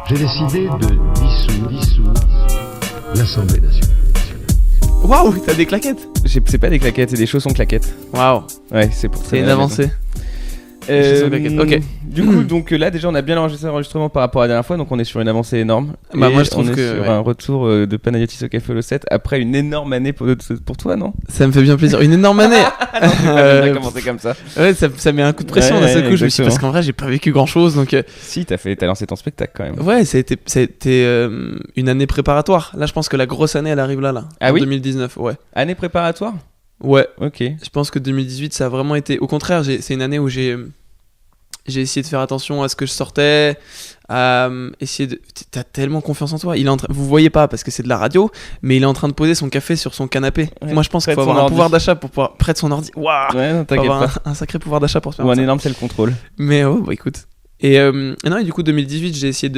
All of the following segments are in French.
j'ai décidé de dissoudre l'Assemblée nationale. Waouh, t'as des claquettes? C'est pas des claquettes, c'est des chaussons claquettes. Waouh, Ouais, c'est pour ça. c'est une avancée. Chaussons claquettes. Ok. Du coup, donc là déjà on a bien enregistré l'enregistrement par rapport à la dernière fois, donc on est sur une avancée énorme. Bah, Et moi, je trouve on est que, sur ouais. un retour de Panayotis au Café Lo7 après une énorme année pour toi, non? Ça me fait bien plaisir. Une énorme année. On a commencé comme ça. Ouais, ça met un coup de pression Ouais, d'un seul coup. ouais, Je me suis dit, exactement. parce qu'en vrai, j'ai pas vécu grand chose. Donc, Si, t'as lancé ton spectacle quand même. ouais, ça a été une année préparatoire. Là, je pense que la grosse année, elle arrive là. Ah en oui 2019, ouais. Année préparatoire? Ouais. Ok. Je pense que 2018, ça a vraiment été. Au contraire, c'est une année où j'ai essayé de faire attention à ce que je sortais, à essayer de. T'as tellement confiance en toi. Vous voyez pas parce que c'est de la radio, mais il est en train de poser son café sur son canapé. Ouais, Moi, je pense qu'il près faut de son avoir un ordi. pouvoir d'achat pour pouvoir près de son ordi. Waouh. Ouais, non, Faut t'inquiète avoir pas. un sacré pouvoir d'achat pour se Ou un permettre ça. énorme self-control. Mais oh, bah écoute. Et non, et du coup 2018, j'ai essayé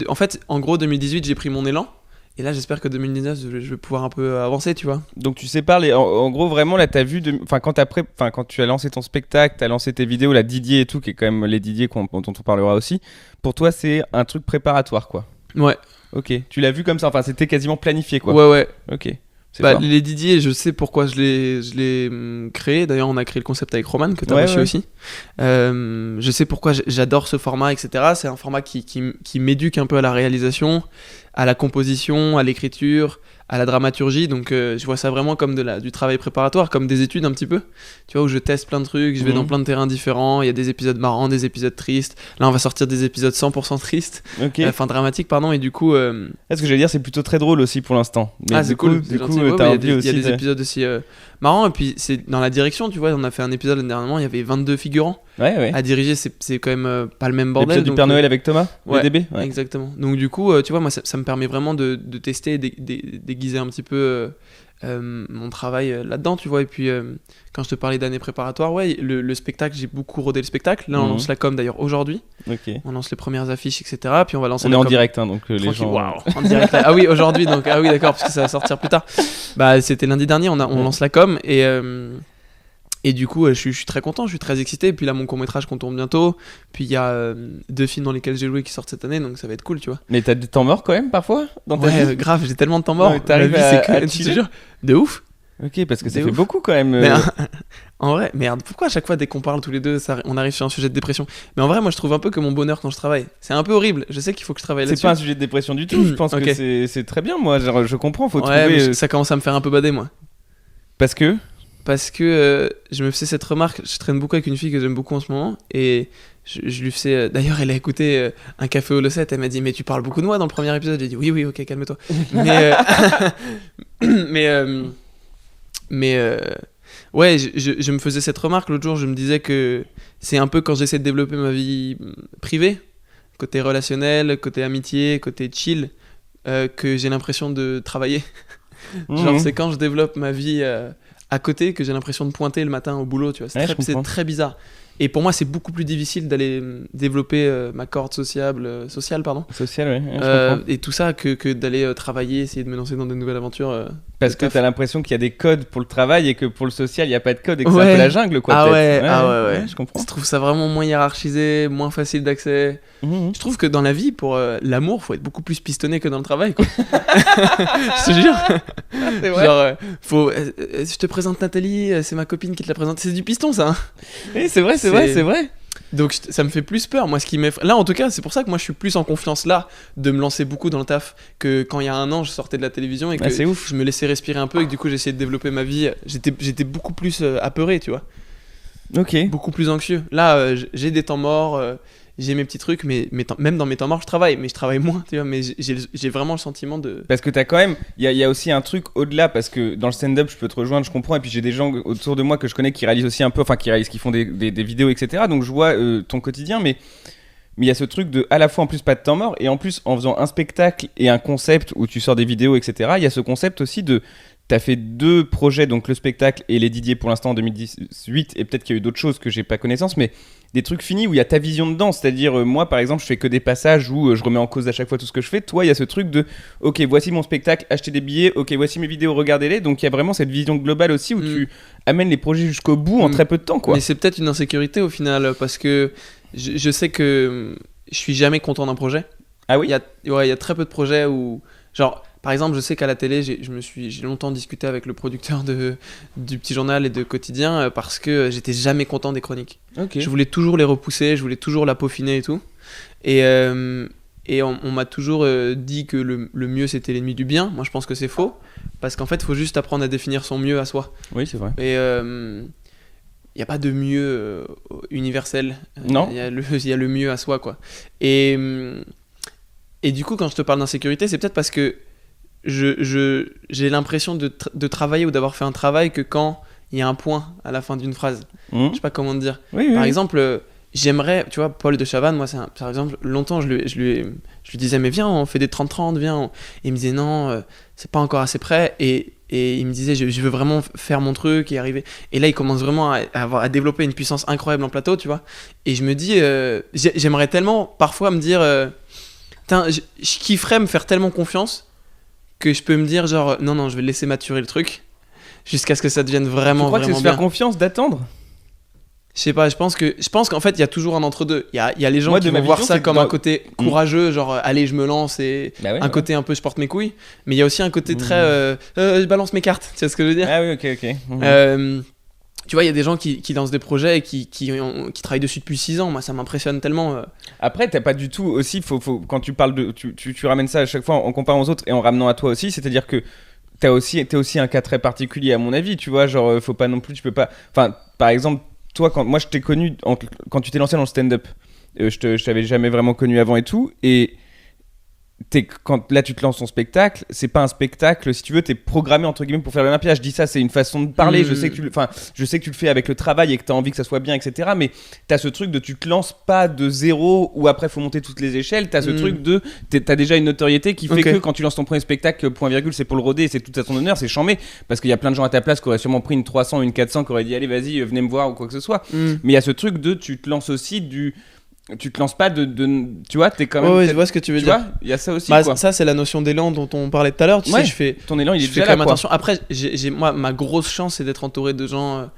en fait, en gros 2018, j'ai pris mon élan. Et là, j'espère que 2019, je vais pouvoir un peu avancer, tu vois. Donc tu sépares en gros vraiment là t'as vu quand tu as lancé ton spectacle, t'as lancé tes vidéos, la Didier et tout, qui est quand même les Didier dont on parlera aussi. Pour toi c'est un truc préparatoire quoi. Ouais. Ok. Tu l'as vu comme ça, enfin c'était quasiment planifié quoi. Ouais. Ok. C'est Bah, fort. les Didier, je sais pourquoi je l'ai créé. D'ailleurs, on a créé le concept avec Roman, que tu as Ouais, reçu ouais. aussi. Je sais pourquoi j'adore ce format, etc. C'est un format qui m'éduque un peu à la réalisation, à la composition, à l'écriture, à la dramaturgie. Donc, je vois ça vraiment comme du travail préparatoire, comme des études un petit peu. Tu vois, où je teste plein de trucs, je vais dans plein de terrains différents. Il y a des épisodes marrants, des épisodes tristes. Là, on va sortir des épisodes 100% tristes. Ok. Enfin, dramatiques, pardon. Et du coup... Ce que j'allais dire, c'est plutôt très drôle aussi pour l'instant. Mais Ah, du c'est coup, cool, du c'est coup, gentil. Ouais, t'as bah, envie il y a aussi des épisodes aussi marrants, et puis c'est dans la direction, tu vois. On a fait un épisode dernièrement, il y avait 22 figurants Ouais. à diriger, c'est quand même pas le même bordel. L'épisode du donc, Père Noël avec Thomas, ouais, DB. Ouais. exactement. Donc du coup, tu vois, moi ça me permet vraiment de tester et d'aiguiser un petit peu mon travail là-dedans, tu vois. Et puis quand je te parlais d'années préparatoires, ouais, le spectacle, j'ai beaucoup rodé le spectacle. Là, on lance la com d'ailleurs aujourd'hui. Ok. On lance les premières affiches, etc. Puis on va lancer On la est en com. direct, hein, donc les Tranquille, gens. waouh, en direct là. Ah oui, aujourd'hui, donc ah oui, d'accord, parce que ça va sortir plus tard. Bah, c'était lundi dernier, on lance la com et du coup, je suis très content, je suis très excité. Et puis là, mon court-métrage qu'on tourne bientôt. Puis il y a 2 films dans lesquels j'ai joué qui sortent cette année, donc ça va être cool, tu vois. Mais t'as des temps morts quand même parfois dans ta vie. Ouais, grave, j'ai tellement de temps mort. Ouais, t'arrives La vie, à c'est que, tu te chiller. jure, de ouf. Ok, parce que ça De fait ouf. beaucoup quand même. Mais en vrai, merde, pourquoi à chaque fois dès qu'on parle tous les deux, on arrive sur un sujet de dépression? Mais en vrai, moi je trouve un peu que mon bonheur quand je travaille, c'est un peu horrible. Je sais qu'il faut que je travaille C'est là-dessus. pas un sujet de dépression du tout. Je pense Ok. que c'est très bien. Moi, genre, je comprends. Faut Ouais, trouver. mais ça commence à me faire un peu bader, moi. Parce que. Parce que je me faisais cette remarque, je traîne beaucoup avec une fille que j'aime beaucoup en ce moment, et je lui faisais... D'ailleurs, elle a écouté un café au Lo7, elle m'a dit « Mais tu parles beaucoup de moi dans le premier épisode ?» J'ai dit « Oui, ok, calme-toi. » Mais ouais, je me faisais cette remarque l'autre jour, je me disais que c'est un peu quand j'essaie de développer ma vie privée, côté relationnel, côté amitié, côté chill, que j'ai l'impression de travailler. Genre, c'est quand je développe ma vie à côté que j'ai l'impression de pointer le matin au boulot, tu vois. Ouais, je C'est comprends. très bizarre. Et pour moi, c'est beaucoup plus difficile d'aller développer ma corde sociale, Social, ouais. Je comprends. et tout ça que d'aller travailler, essayer de me lancer dans de nouvelles aventures. Parce de que taf. t'as l'impression qu'il y a des codes pour le travail et que pour le social, il n'y a pas de code et que c'est Ouais. un peu la jungle, quoi. Ah peut-être. ouais. Je comprends. Je trouve ça vraiment moins hiérarchisé, moins facile d'accès. Je trouve que dans la vie, pour l'amour, faut être beaucoup plus pistonné que dans le travail, quoi. Je te jure. C'est vrai. Genre, je te présente Nathalie, c'est ma copine qui te la présente. C'est du piston, ça. Hein. Oui, c'est vrai. Donc ça me fait plus peur. Moi, ce qui m'effraie. Là, en tout cas, c'est pour ça que moi, je suis plus en confiance là de me lancer beaucoup dans le taf que quand il y a 1 an, je sortais de la télévision et que c'est ouf. je me laissais respirer un peu et que du coup, j'essayais de développer ma vie. J'étais beaucoup plus apeuré, tu vois. Ok. Beaucoup plus anxieux. Là, j'ai des temps morts, j'ai mes petits trucs, mais même dans mes temps morts, je travaille, mais je travaille moins, tu vois. Mais j'ai vraiment le sentiment de. Parce que t'as quand même, il y a aussi un truc au-delà, parce que dans le stand-up, je peux te rejoindre, je comprends, et puis j'ai des gens autour de moi que je connais qui réalisent aussi un peu, enfin qui font des vidéos, etc. Donc je vois ton quotidien, mais il y a ce truc de à la fois en plus pas de temps mort, et en plus en faisant un spectacle et un concept où tu sors des vidéos, etc. Il y a ce concept aussi de t'as fait 2 projets, donc le spectacle et les Didier pour l'instant en 2018, et peut-être qu'il y a eu d'autres choses que j'ai pas connaissance, mais des trucs finis où il y a ta vision dedans, c'est-à-dire moi par exemple je fais que des passages où je remets en cause à chaque fois tout ce que je fais. Toi il y a ce truc de ok, voici mon spectacle, achetez des billets, ok, voici mes vidéos, regardez-les. Donc il y a vraiment cette vision globale aussi où tu amènes les projets jusqu'au bout en très peu de temps, quoi. Mais c'est peut-être une insécurité au final, parce que je sais que je suis jamais content d'un projet. Ah oui. Il y a très peu de projets où, genre, par exemple, je sais qu'à la télé, j'ai longtemps discuté avec le producteur du Petit Journal et de Quotidien parce que j'étais jamais content des chroniques. Ok. Je voulais toujours les repousser, je voulais toujours la peaufiner et tout. Et on m'a toujours dit que le mieux c'était l'ennemi du bien. Moi je pense que c'est faux. Parce qu'en fait, il faut juste apprendre à définir son mieux à soi. Oui, c'est vrai. Et il n'y a pas de mieux universel. Non. Il y a le mieux à soi, quoi. Et du coup, quand je te parle d'insécurité, c'est peut-être parce que j'ai l'impression de travailler ou d'avoir fait un travail que quand il y a un point à la fin d'une phrase. Mmh. Je sais pas comment te dire. Oui. Par exemple, j'aimerais, tu vois, Paul de Chavannes, moi, par exemple, longtemps, je lui disais, mais viens, on fait des 30-30, viens. Et il me disait, non, c'est pas encore assez près. Et il me disait, je veux vraiment faire mon truc et arriver. Et là, il commence vraiment à développer une puissance incroyable en plateau, tu vois. Et je me dis, j'aimerais tellement parfois me dire, putain, je kifferais me faire tellement confiance que je peux me dire, genre, non, je vais laisser maturer le truc jusqu'à ce que ça devienne vraiment, tu crois que c'est vraiment se bien. faire confiance d'attendre? Je sais pas, je pense qu'en fait il y a toujours un entre-deux. Il y a les gens Moi, qui de ma vont voir vision, ça c'est que comme dans- un côté courageux, genre allez je me lance, et Bah ouais, un côté un peu je porte mes couilles. Mais il y a aussi un côté très je balance mes cartes, tu sais ce que je veux dire. Ah oui, ok. Tu vois, il y a des gens qui lancent des projets et qui travaillent dessus depuis 6 ans. Moi ça m'impressionne tellement. Après, t'as pas du tout aussi, quand tu parles de. Tu ramènes ça à chaque fois en comparant aux autres et en ramenant à toi aussi, c'est-à-dire que t'es aussi un cas très particulier à mon avis, tu vois, genre faut pas non plus, tu peux pas. Enfin, par exemple, toi, moi je t'ai connu quand tu t'es lancé dans le stand-up, je t'avais jamais vraiment connu avant et tout, et quand là tu te lances ton spectacle, c'est pas un spectacle, si tu veux, t'es programmé entre guillemets pour faire l'Olympia. Je dis ça, c'est une façon de parler. Je sais que tu le fais avec le travail et que t'as envie que ça soit bien, etc. Mais t'as ce truc de tu te lances pas de zéro où après faut monter toutes les échelles. T'as ce truc de t'as déjà une notoriété qui fait que quand tu lances ton premier spectacle, point virgule, c'est pour le roder, c'est tout à ton honneur, c'est chambé parce qu'il y a plein de gens à ta place qui auraient sûrement pris une 300, une 400, qui auraient dit allez vas-y venez me voir ou quoi que ce soit. Mais il y a ce truc de tu te lances aussi tu te lances pas tu vois, t'es quand même. Ouais, je vois ce que tu veux Tu dire. vois, il y a ça aussi. Bah, quoi. ça c'est la notion d'élan dont on parlait tout à l'heure. Tu sais, je fais. Ton élan, il est Je fais déjà quand là. même Quoi. attention. Après, moi, ma grosse chance, c'est d'être entouré de gens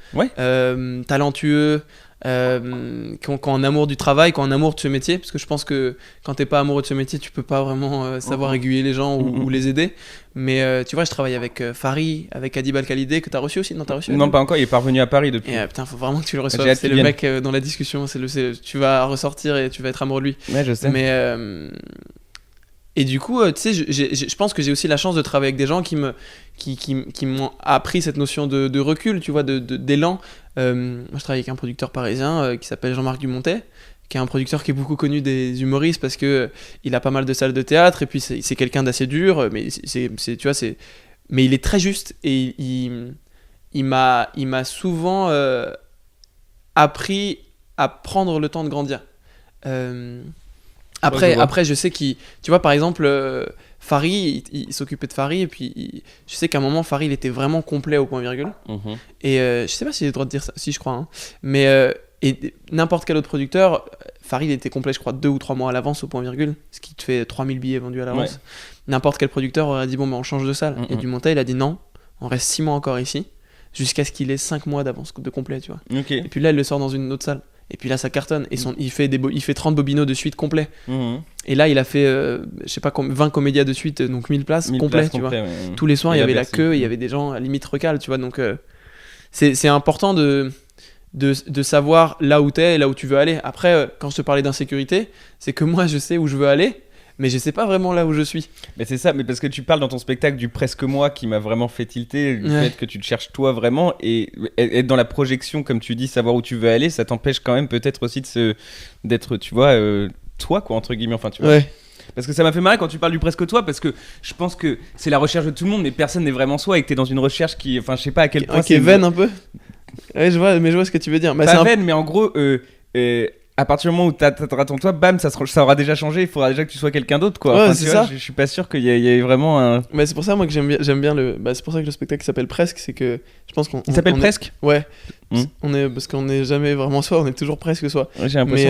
talentueux, qui ont un amour du travail, qui ont un amour de ce métier. Parce que je pense que quand t'es pas amoureux de ce métier, tu peux pas vraiment savoir aiguiller les gens ou les aider. Mais tu vois, je travaille avec Fari, avec Adib Al-Khalidé, que t'as reçu aussi. Non, t'as reçu Non, pas encore, il est pas revenu à Paris depuis. Et putain, faut vraiment que tu le J'ai reçoives. hâte C'est qu'il le vienne. mec dans la discussion. Tu vas ressortir et tu vas être amoureux de lui. Ouais, je sais. Mais et du coup, tu sais, je pense que j'ai aussi la chance de travailler avec des gens qui m'ont appris cette notion de recul, tu vois, d'élan. Moi, je travaille avec un producteur parisien qui s'appelle Jean-Marc Dumontet, qui est un producteur qui est beaucoup connu des humoristes parce que il a pas mal de salles de théâtre et puis c'est quelqu'un d'assez dur, mais tu vois, mais il est très juste et il m'a souvent appris à prendre le temps de grandir. Après, je sais tu vois, par exemple, Fari, il s'occupait de Fari, et puis je sais qu'à un moment, Fari, il était vraiment complet au point virgule. Et je sais pas si j'ai le droit de dire ça, si je crois, hein. Mais et n'importe quel autre producteur, Fari, il était complet, je crois, 2 ou 3 mois à l'avance au point virgule, ce qui te fait 3000 billets vendus à l'avance. Ouais. N'importe quel producteur aurait dit, bon, on change de salle. Et Dumontet, il a dit non, on reste 6 mois encore ici, jusqu'à ce qu'il ait 5 mois d'avance de complet, tu vois. Ok. Et puis là, il le sort dans une autre salle. Et puis là, ça cartonne. Et il fait 30 bobino de suite complet. Et là, il a fait, je sais pas, 20 comédias de suite, donc 1000 places complet, tu vois. Ouais. Tous les soirs, Et il y avait la la queue, il y avait des gens à limite recal, tu vois. Donc, c'est important de savoir là où t'es et là où tu veux aller. Après, quand je te parlais d'insécurité, c'est que moi, je sais où je veux aller, mais je sais pas vraiment là où je suis. Mais c'est ça, mais parce que tu parles dans ton spectacle du presque moi qui m'a vraiment fait tilter, le fait que tu te cherches toi vraiment, et être dans la projection, comme tu dis, savoir où tu veux aller, ça t'empêche quand même peut-être aussi d'être, tu vois, toi, quoi, entre guillemets, enfin, tu vois. Ouais. Parce que ça m'a fait marrer quand tu parles du presque toi, parce que je pense que c'est la recherche de tout le monde, mais personne n'est vraiment soi, et que t'es dans une recherche qui, enfin, je sais pas à quel point Qui est vaine un peu. Ouais, je vois ce que tu veux dire. Bah, pas vaine, mais en gros, à partir du moment où t'atteindras ton toit, bam, ça aura déjà changé. Il faudra déjà que tu sois quelqu'un d'autre, quoi. Ouais, Enfin, c'est tu vois, ça. je suis pas sûr qu'il y ait vraiment un. Mais c'est pour ça moi que j'aime bien c'est pour ça que le spectacle s'appelle Presque, c'est que je pense qu'on Il s'appelle on Presque. Ouais. Mmh. Parce qu'on n'est jamais vraiment soi, on est toujours presque soi. Ouais, j'ai l'impression.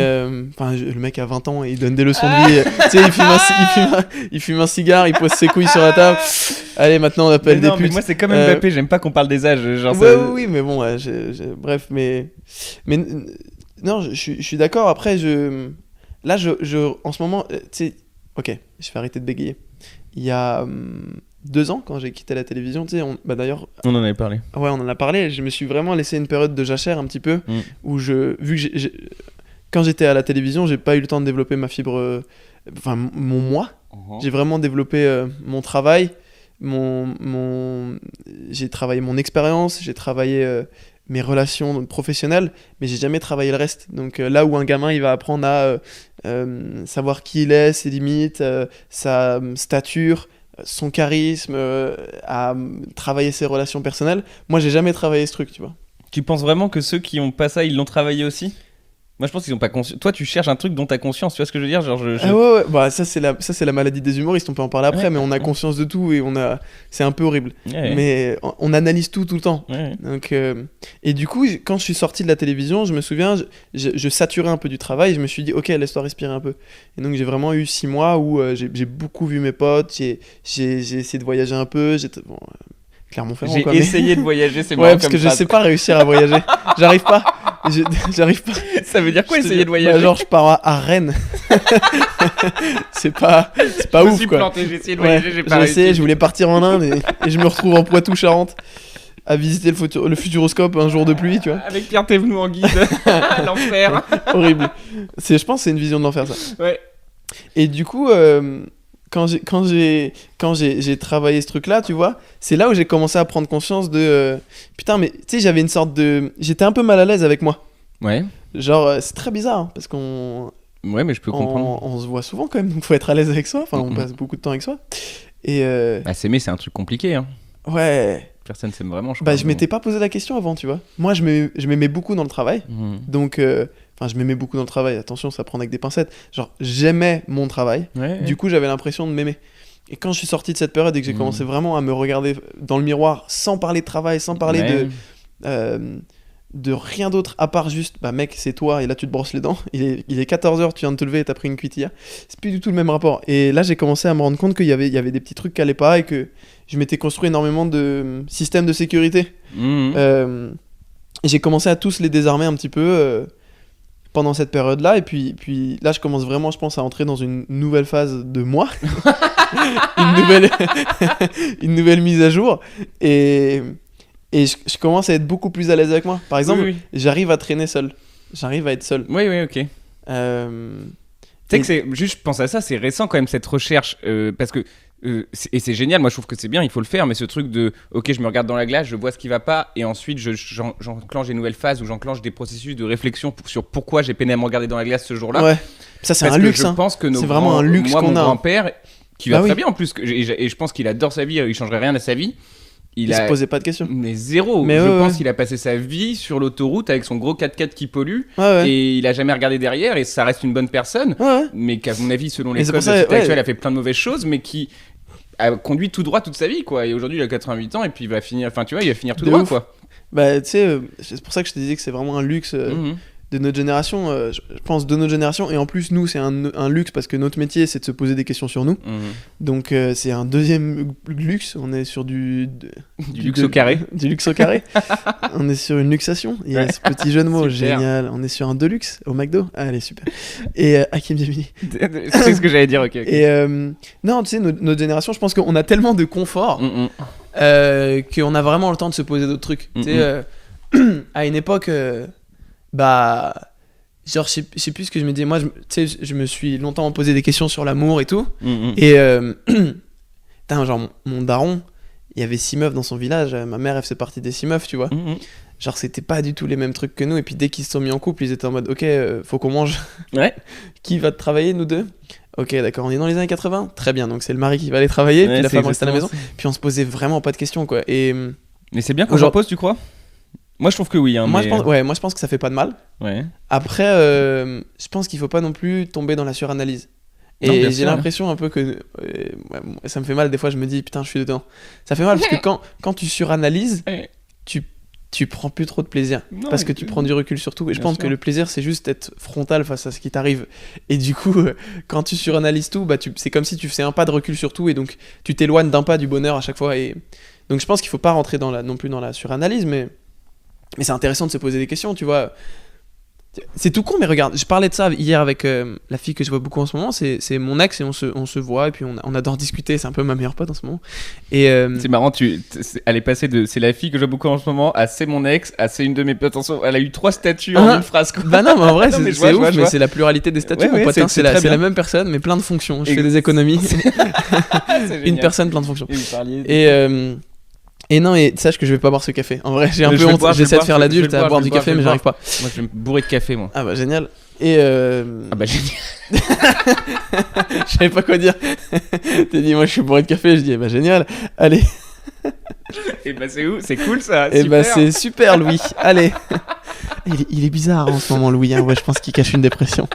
Mais le mec a 20 ans et il donne des leçons de vie. Tu sais, il fume un cigare, il pose ses couilles sur la table. Allez, maintenant on appelle des non, mais putes. moi c'est comme Mbappé, j'aime pas qu'on parle des âges. Genre Ouais, oui, mais bon, ouais, bref, mais non, je suis d'accord. Après, en ce moment, tu sais, Ok, je vais arrêter de bégayer. Il y a 2 ans, quand j'ai quitté la télévision, tu sais, d'ailleurs, On en avait parlé. ouais, on en a parlé, je me suis vraiment laissé une période de jachère un petit peu, où vu que quand j'étais à la télévision, j'ai pas eu le temps de développer ma fibre, enfin mon moi. J'ai vraiment développé mon travail, j'ai travaillé mon expérience, j'ai travaillé mes relations professionnelles, mais j'ai jamais travaillé le reste. Donc là où un gamin il va apprendre à savoir qui il est, ses limites, sa stature, son charisme, à travailler ses relations personnelles, moi j'ai jamais travaillé ce truc, tu vois. Tu penses vraiment que ceux qui ont pas ça, ils l'ont travaillé aussi? Moi, je pense qu'ils ont pas conscience. Toi, tu cherches un truc dont t'as conscience, tu vois ce que je veux dire? Genre, Ah ouais. Bah, ça c'est la maladie des humoristes, on peut en parler après, mais on a conscience de tout et c'est un peu horrible. Ouais. Mais on analyse tout le temps. Ouais. Donc, et du coup, quand je suis sorti de la télévision, je me souviens, je saturais un peu du travail, je me suis dit, ok, laisse-toi respirer un peu. Et donc j'ai vraiment eu 6 mois où j'ai beaucoup vu mes potes, j'ai essayé de voyager un peu, bon, Clermont-Ferrand, J'ai quoi, mais- essayé de voyager, c'est Ouais, marrant parce comme que je phrase. sais pas réussir à voyager. J'arrive pas. J'arrive pas. Ça veut dire quoi, Je te essayer dis- de voyager? Bah, genre, je pars à Rennes. c'est pas Je me ouf, suis quoi. planté, j'ai essayé de Ouais, voyager, j'ai pas j'ai essayé, réussi. je voulais partir en Inde et je me retrouve en Poitou-Charentes à visiter le Futuroscope un jour de pluie, tu vois. Avec Pierre Thévenoud en guide. L'enfer. Horrible. Je pense que c'est une vision de l'enfer, ça. Ouais. Et du coup, quand j'ai travaillé ce truc-là, tu vois, c'est là où j'ai commencé à prendre conscience de putain, mais tu sais, j'avais une sorte de, j'étais un peu mal à l'aise avec moi. Ouais. Genre, c'est très bizarre hein, parce qu'on Ouais, mais je peux comprendre. on se voit souvent quand même, donc faut être à l'aise avec soi. Enfin, on Mhm. passe beaucoup de temps avec soi. Et Bah, s'aimer, c'est un truc compliqué, hein. ouais, Personne s'aime vraiment, je crois. bah je m'étais pas posé la question avant, tu vois. Moi, je m'aimais beaucoup dans le travail, Mhm. donc enfin, je m'aimais beaucoup dans le travail. Attention, ça prend avec des pincettes. Genre, j'aimais mon travail. Ouais. Du coup, j'avais l'impression de m'aimer. Et quand je suis sorti de cette période et que j'ai Mhm. commencé vraiment à me regarder dans le miroir, sans parler de travail, sans parler Ouais. de rien d'autre à part juste, bah mec, c'est toi, et là tu te brosses les dents. Il est 14h, tu viens de te lever et t'as pris une cuitilla. C'est plus du tout le même rapport. Et là, j'ai commencé à me rendre compte qu'il y avait des petits trucs qui allaient pas et que je m'étais construit énormément de systèmes de sécurité. Mhm. Et j'ai commencé à tous les désarmer un petit peu pendant cette période-là. Et puis là, je commence vraiment, je pense, à entrer dans une nouvelle phase de moi. une nouvelle mise à jour. Et je commence à être beaucoup plus à l'aise avec moi. Par exemple, Oui, j'arrive à traîner seul. J'arrive à être seul. oui, oui, ok. Euh, Tu sais que c'est juste, je pense à ça, c'est récent quand même cette recherche parce que et c'est génial. Moi, je trouve que c'est bien, il faut le faire. Mais ce truc de, ok, je me regarde dans la glace, je vois ce qui va pas, et ensuite j'enclenche des nouvelles phases ou j'enclenche des processus de réflexion sur pourquoi j'ai peiné à me regarder dans la glace ce jour-là. ouais. Ça, c'est Parce un que luxe. je hein. pense que C'est vraiment un luxe moi, qu'on mon a. grand-père, qui va Bah très oui. bien en plus, et je pense qu'il adore sa vie, il changerait rien à sa vie. Il se posait pas de questions. Mais zéro. Mais je ouais, pense ouais. qu'il a passé sa vie sur l'autoroute avec son gros 4x4 qui pollue, Ouais, ouais. et il a jamais regardé derrière, et ça reste une bonne personne. Ouais, ouais. Mais qu'à mon avis, selon Et les c'est codes pour de ça, société ouais. actuelle, a fait plein de mauvaises choses, mais qui a conduit tout droit toute sa vie, quoi. Et aujourd'hui, il a 88 ans, et puis il va finir, enfin, tu vois, il va finir tout De droit, ouf. quoi. Bah, tu sais, c'est pour ça que je te disais que c'est vraiment un luxe Mhm. de notre génération. Je pense de notre génération. Et en plus, nous, c'est un luxe parce que notre métier, c'est de se poser des questions sur nous. Mhm. Donc, c'est un deuxième luxe. On est sur du luxe au carré. Du luxe au carré. On est sur une luxation. Il y a Ouais. ce petit jeu de mots Super. génial. On est sur un deluxe au McDo. Ah, allez, super. Et Hakim Gemini. C'est ce que j'allais dire, ok. Et non, tu sais, notre génération, je pense qu'on a tellement de confort Mhm. qu'on a vraiment le temps de se poser d'autres trucs. Tu sais, à une époque, bah, genre, je sais plus ce que je me disais. Moi, tu sais, je me suis longtemps posé des questions sur l'amour et tout. Mhm. Et, putain, genre, mon daron, il y avait 6 meufs dans son village. Ma mère, elle faisait partie des 6 meufs, tu vois. Mhm. Genre, c'était pas du tout les mêmes trucs que nous. Et puis, dès qu'ils se sont mis en couple, ils étaient en mode, ok, faut qu'on mange. Ouais. Qui va travailler, nous deux? Ok, d'accord, on est dans les années 80. Très bien, donc c'est le mari qui va aller travailler, Ouais, puis la c'est femme reste à la maison. exactement ça. Puis on se posait vraiment pas de questions, quoi. Et Mais c'est bien qu'on Aujourd'hui- s'en pose, tu crois? Moi, je trouve que oui. Hein, moi, mais- je pense que ça fait pas de mal. Ouais. Après, je pense qu'il faut pas non plus tomber dans la suranalyse. Non, bien Et j'ai sûr. l'impression un peu que ouais, ça me fait mal. Des fois, je me dis, putain, je suis dedans. Ça fait mal parce que quand tu suranalyses, Ouais. tu prends plus trop de plaisir. Non, Parce mais que tu prends du recul sur tout. Et je Bien pense sûr. que le plaisir, c'est juste être frontal face à ce qui t'arrive. Et du coup, quand tu suranalyses tout, bah, c'est comme si tu faisais un pas de recul sur tout. Et donc, tu t'éloignes d'un pas du bonheur à chaque fois. Et donc, je pense qu'il faut pas rentrer non plus dans la suranalyse. Mais c'est intéressant de se poser des questions, tu vois. C'est tout con, mais regarde, je parlais de ça hier avec la fille que je vois beaucoup en ce moment. C'est mon ex et on se voit et puis on adore discuter. C'est un peu ma meilleure pote en ce moment. Et C'est marrant, elle est passée de c'est la fille que je vois beaucoup en ce moment à c'est mon ex à c'est une de mes potes. Elle a eu 3 statuts en une phrase. Quoi. Bah non, mais en vrai, Non, mais c'est je vois. ouf, mais c'est la pluralité des statuts. Ouais, mon ouais, pote, c'est très c'est la bien. même personne, mais plein de fonctions. Je Et- fais des économies. C'est Une génial. personne, plein de fonctions. Et vous parliez. Et non, et sache que je vais pas boire ce café. En vrai, j'ai un Mais peu je vais honte. boire, je vais J'essaie de boire, faire je vais l'adulte le à boire, boire je du vais le café, boire, mais je vais j'arrive pas. Moi, je vais me bourrer de café, moi. Ah bah génial. Et Ah bah génial. je savais pas quoi dire. T'as dit moi je suis bourré de café, je dis eh bah génial. Allez. Et bah c'est où? C'est cool ça. Et bah super. c'est super Louis. Allez. Il est bizarre en ce moment Louis. Hein. Ouais, je pense qu'il cache une dépression.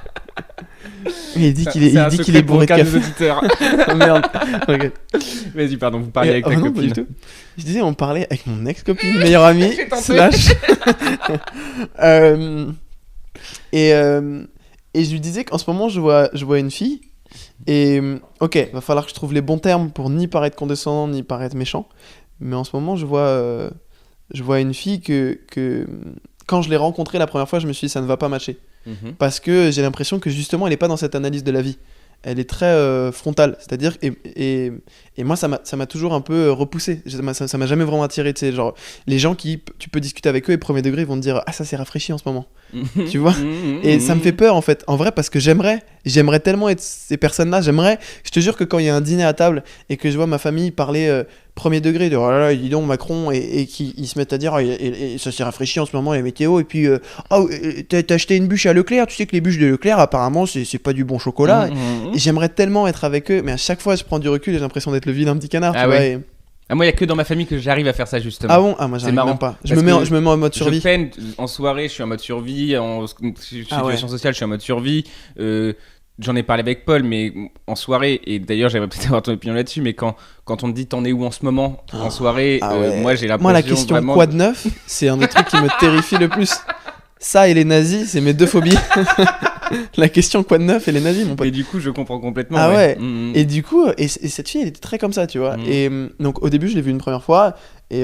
Il dit qu'il est bourré de café. Oh, merde. Ok. Vas-y, pardon, vous parliez avec ta non, pas copine. du tout. Je disais, on parlait avec mon ex-copine, meilleure amie, J'ai tenté. slash. Et je lui disais qu'en ce moment, je vois une fille. Et ok, va falloir que je trouve les bons termes pour ni paraître condescendant, ni paraître méchant. Mais en ce moment, je vois une fille que quand je l'ai rencontrée la première fois, je me suis dit, ça ne va pas matcher. Mhm. Parce que j'ai l'impression que justement, elle n'est pas dans cette analyse de la vie. Elle est très frontale. C'est-à-dire, et moi, ça m'a toujours un peu repoussé. Ça m'a jamais vraiment attiré. Tu sais, genre, les gens qui, tu peux discuter avec eux et premier degré, ils vont te dire, ah, ça s'est rafraîchi en ce moment. Tu vois. Et ça me fait peur en fait, en vrai, parce que j'aimerais tellement être ces personnes-là. Je te jure que quand il y a un dîner à table et que je vois ma famille parler premier degré de oh là là, dis donc Macron, et qu'ils se mettent à dire et ça s'est rafraîchi en ce moment, les météos, et puis t'as acheté une bûche à Leclerc, tu sais que les bûches de Leclerc apparemment c'est pas du bon chocolat. Et j'aimerais tellement être avec eux, mais à chaque fois je prends du recul et j'ai l'impression d'être le vilain petit canard. Ah tu vois, ouais. et- Ah, moi, il y a que dans ma famille que j'arrive à faire ça justement. Ah bon? Ah moi C'est j'arrive marrant. même pas. Je Parce que me mets en mode survie. Je peine en soirée, je suis en mode survie, en situation sociale, je suis en mode survie. J'en ai parlé avec Paul, mais en soirée, et d'ailleurs j'aimerais peut-être avoir ton opinion là-dessus, mais quand on te dit t'en es où en ce moment, en soirée, ouais. moi j'ai l'impression Moi la question vraiment... quoi de neuf, c'est un des trucs qui me terrifie le plus. Ça et les nazis, c'est mes deux phobies. La question quoi de neuf et les nazis, mon pote. Et du coup, je comprends complètement. Ah ouais. Mhm. Et du coup, et cette fille, elle était très comme ça, tu vois. Mhm. Et donc au début, je l'ai vue une première fois, et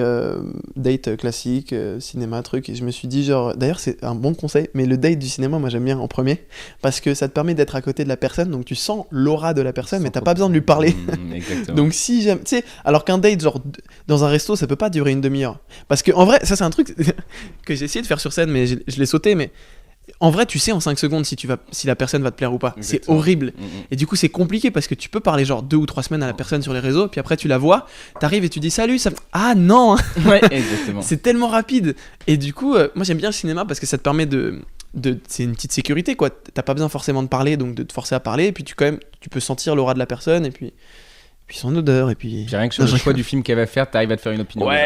date classique, cinéma, truc. Et je me suis dit, genre, d'ailleurs, c'est un bon conseil, mais le date du cinéma, moi j'aime bien en premier, parce que ça te permet d'être à côté de la personne, donc tu sens l'aura de la personne, mais t'as pas besoin de lui parler. Exactement. Donc si j'aime, tu sais, alors qu'un date genre dans un resto, ça peut pas durer une demi-heure. Parce que en vrai, ça c'est un truc que j'ai essayé de faire sur scène, mais je l'ai sauté. Mais en vrai, tu sais en 5 secondes si la personne va te plaire ou pas. C'est Exactement. horrible. Mhm. Et du coup, c'est compliqué parce que tu peux parler genre 2 ou 3 semaines à la personne sur les réseaux, puis après tu la vois, t'arrives et tu dis salut, ça. Ah non, Ouais, exactement. c'est tellement rapide. Et du coup, moi j'aime bien le cinéma parce que ça te permet c'est une petite sécurité quoi. T'as pas besoin forcément de parler, donc de te forcer à parler. Et puis tu peux sentir l'aura de la personne et puis son odeur et puis. J'ai rien que sur Non, le je choix du film qu'elle va faire, t'arrives à te faire une opinion. Ouais.